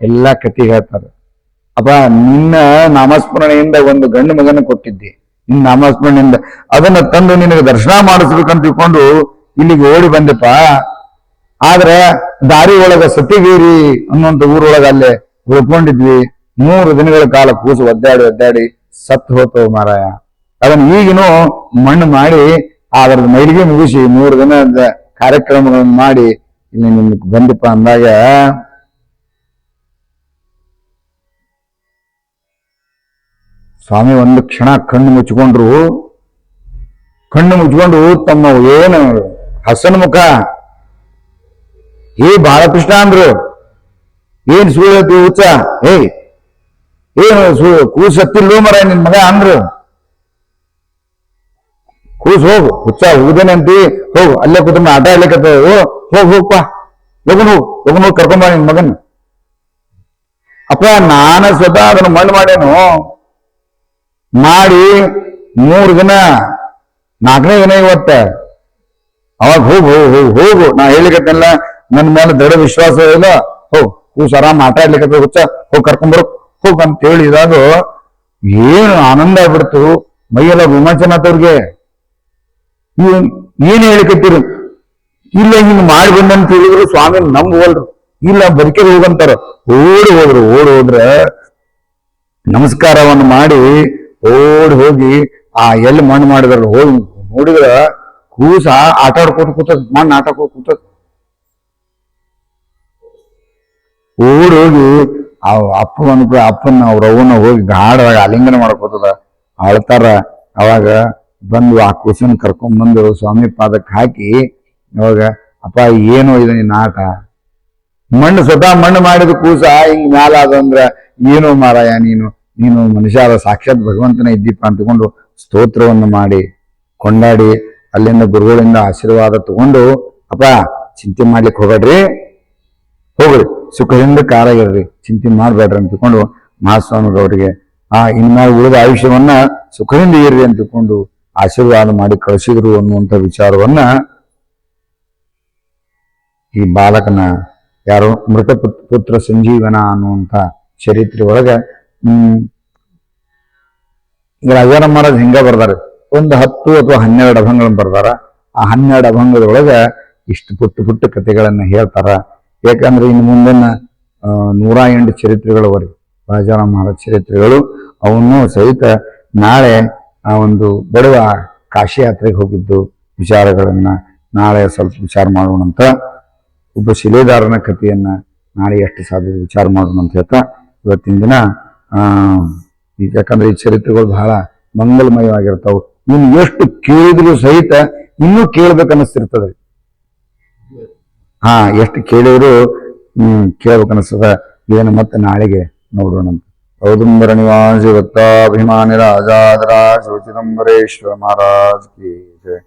ಎಲ್ಲಾ ಕಥೆ ಹೇಳ್ತಾರೆ. ಅಪ್ಪ ನಿನ್ನ ನಾಮಸ್ಮರಣೆಯಿಂದ ಒಂದು ಗಂಡು ಮಗನ ಕೊಟ್ಟಿದ್ದೆ, ನಿನ್ನ ನಾಮಸ್ಮರಣೆಯಿಂದ ಅದನ್ನ ತಂದು ನಿನಗೆ ದರ್ಶನ ಮಾಡಿಸ್ಬೇಕಂತ ತಿಳ್ಕೊಂಡು ಇಲ್ಲಿಗೆ ಓಡಿ ಬಂದೆಪ್ಪ. ಆದ್ರೆ ದಾರಿ ಒಳಗ ಸತಿಗೇರಿ ಅನ್ನುವಂಥ ಊರೊಳಗ ಅಲ್ಲೇ ಉಳ್ಕೊಂಡಿದ್ವಿ. 3 ದಿನಗಳ ಕಾಲ ಕೂಸು ಒದ್ದಾಡಿ ಸತ್ತು ಹೋತವ ಮಾರಾಯ. ಅದನ್ನ ಈಗಿನೂ ಮಣ್ಣು ಮಾಡಿ ಅದರ ಮೈಲಿಗೆ ಮುಗಿಸಿ 3 ದಿನದ ಕಾರ್ಯಕ್ರಮಗಳನ್ನು ಮಾಡಿ ಇಲ್ಲಿ ನಿಮ್ಗೆ ಬಂದಪ್ಪ ಅಂದಾಗ ಸ್ವಾಮಿ ಒಂದು ಕ್ಷಣ ಕಣ್ಣು ಮುಚ್ಕೊಂಡು ತಮ್ಮ ಏನು ಹಸನ ಮುಖ, ಬಾಲಕೃಷ್ಣ ಅಂದ್ರು, ಏನ್ ಸುಳ್ಳು ಹೇಳ್ತೀವಿ ಹುಚ್ಚ, ಏನು ಕೂಸತ್ತಿಲ್ಲೋ ಮರ ನಿನ್ ಮಗ ಅಂದ್ರು. ಕೂಸ್ ಹೋಗು ಹುಚ್ಚ ಹೋಗುದೇನೆ ಅಂತೀವಿ, ಹೋಗು ಅಲ್ಲೇ ಕೂತ್ಕೊಂಡು ಆಟ ಆಡ್ಲಿಕ್ಕೆ ಹೋಗ್ಪಾ, ಹೋಗು ಕರ್ಕೊಂಬ ನಿನ್ ಮಗನ್. ಅಪ್ಪ ನಾನ ಸ್ವತಃ ಅದನ್ನ ಮಣ್ಣು ಮಾಡೇನು, ಮಾಡಿ 3 ದಿನ 4ನೇ ದಿನ ಇವತ್ತ. ಅವಾಗ ಹೋಗು ಹೋಗು ನಾ ಹೇಳಿಕತ್ತಲ್ಲ, ನನ್ನ ಮೇಲೆ ದೃಢ ವಿಶ್ವಾಸ ಇಲ್ಲ, ಹೋಗ್ ಕೂಸ್ ಆರಾಮ್ ಆಟ ಆಡ್ಲಿಕ್ಕೆ ಹುಚ್ಚ, ಹೋಗಿ ಕರ್ಕೊಂಡ್ಬರು ಹೋಗ್ ಅಂತ ಹೇಳಿದಾಗ ಏನು ಆನಂದ ಆಗ್ಬಿಡ್ತು, ಮೈಯೆಲ್ಲ ರೋಮಾಂಚನ ಆತವ್ರಿಗೆ. ಏನ್ ಹೇಳಿಕತ್ತೀರಿ? ಇಲ್ಲ ಹಿಂಗ್ ಮಾಡಿ ಬಂದಂತ ಹೇಳಿದ್ರು ಸ್ವಾಮಿ ನಂಬುವಲ್ರು, ಇಲ್ಲ ಬದುಕೆ ಹೋಗಂತಾರ. ಓಡಿ ಹೋದ್ರ ನಮಸ್ಕಾರವನ್ನು ಮಾಡಿ ಓಡಿ ಹೋಗಿ ಆ ಎಲ್ಲಿ ಮಣ್ಣು ಮಾಡಿದ್ರ ಹೋಗಿ ನೋಡಿದ್ರ ಕೂಸ ಆಟ ಆಡ್ಕೋತ ಕೂತದ, ಮಣ್ಣು ಆಟ ಆಡ್ಕೋತ ಕೂತದ. ಓಡಿ ಹೋಗಿ ಅಪ್ಪನ ಅವ್ರ ಅವನ್ನ ಹೋಗಿ ಗಾಢವಾಗ ಆಲಿಂಗನ ಮಾಡ್ಕೋತದ, ಅಳ್ತಾರ. ಅವಾಗ ಬಂದು ಆ ಕೂಸನ್ ಕರ್ಕೊಂಡ್ಬಂದು ಸ್ವಾಮಿ ಪಾದಕ್ಕೆ ಹಾಕಿ, ಅವಾಗ ಅಪ್ಪ ಏನು ಇದು ನಿನ್ನ ಆಟ, ಮಣ್ಣು ಸ್ವತಃ ಮಣ್ಣು ಮಾಡಿದ ಕೂಸ ಹಿಂಗ್ ಮ್ಯಾಲ ಅದಂದ್ರ ಏನೋ ಮಾರಾಯ, ನೀನು ಮನುಷ್ಯರ ಸಾಕ್ಷಾತ್ ಭಗವಂತನ ಇದ್ದೀಪ ಅಂತಕೊಂಡು ಸ್ತೋತ್ರವನ್ನು ಮಾಡಿ ಕೊಂಡಾಡಿ ಅಲ್ಲಿಂದ ಗುರುಗಳಿಂದ ಆಶೀರ್ವಾದ ತಗೊಂಡು, ಅಪ್ಪ ಚಿಂತೆ ಮಾಡ್ಲಿಕ್ಕೆ ಹೋಗ್ಬೇಡ್ರಿ, ಹೋಗ್ರಿ ಸುಖದಿಂದ ಕಾರಾಗಿರ್ರಿ, ಚಿಂತೆ ಮಾಡ್ಬೇಡ್ರಿ ಅಂತ ತಿಳ್ಕೊಂಡು ಮಹಾಸ್ವಾಮಿಗಳವರಿಗೆ ಇನ್ಮೇಲೆ ಉಳಿದ ಆಯುಷ್ಯವನ್ನ ಸುಖದಿಂದ ಇರ್ರಿ ಅಂತ ತಿಳ್ಕೊಂಡು ಆಶೀರ್ವಾದ ಮಾಡಿ ಕಳಿಸಿದ್ರು ಅನ್ನುವಂಥ ವಿಚಾರವನ್ನ ಈ ಬಾಲಕನ ಯಾರು ಮೃತ ಪುತ್ರ ಸಂಜೀವನ ಅನ್ನುವಂಥ ಚರಿತ್ರೆ ಒಳಗ ರಾಜಾರಾಮ್ ಮಹಾರಾಜ್ ಹಿಂಗ ಬರ್ದಾರೆ. ಒಂದು 10 ಅಥವಾ 12 ಅಭಂಗಗಳನ್ನು ಬರ್ದಾರ. ಆ 12 ಅಭಂಗದೊಳಗ ಇಷ್ಟು ಪುಟ್ಟ ಕಥೆಗಳನ್ನ ಹೇಳ್ತಾರ. ಯಾಕಂದ್ರೆ ಇನ್ನು ಮುಂದಿನ 108 ಚರಿತ್ರೆಗಳವರೆಗೆ ರಾಜಾರಾಮ್ ಮಹಾರಾಜ್ ಚರಿತ್ರೆಗಳು ಅವನ್ನು ಸಹಿತ ನಾಳೆ ಆ ಒಂದು ಬಡವ ಕಾಶಿ ಯಾತ್ರೆಗೆ ಹೋಗಿದ್ದು ವಿಚಾರಗಳನ್ನ ನಾಳೆ ಸ್ವಲ್ಪ ವಿಚಾರ ಮಾಡೋಣಂತ, ಒಬ್ಬ ಶಿಲೆದಾರನ ಕಥೆಯನ್ನ ನಾಳೆ ಎಷ್ಟು ಸಾಧ್ಯ ವಿಚಾರ ಮಾಡೋಣ ಅಂತ ಹೇಳ್ತಾ ಇವತ್ತಿನ ದಿನ ಯಾಕಂದ್ರೆ ಈ ಚರಿತ್ರೆಗಳು ಬಹಳ ಮಂಗಲಮಯವಾಗಿರ್ತಾವ. ಇನ್ನು ಎಷ್ಟು ಕೇಳಿದ್ರು ಸಹಿತ ಇನ್ನೂ ಕೇಳ್ಬೇಕನ್ನಿಸ್ತಿರ್ತದೆ. ಎಷ್ಟು ಕೇಳಿದ್ರು ಕೇಳ್ಬೇಕನ್ನಿಸ್ತದ. ಇದನ್ನು ಮತ್ತೆ ನಾಳೆಗೆ ನೋಡೋಣಂತ. ಔದುಂಬರ ನಿವಾಸಿ ಭಕ್ತಾಭಿಮಾನಿ ರಾಜಾದರಾಜ ಚಿದಂಬರೇಶ್ವರ ಮಹಾರಾಜ್ ಕಿ ಜಯ.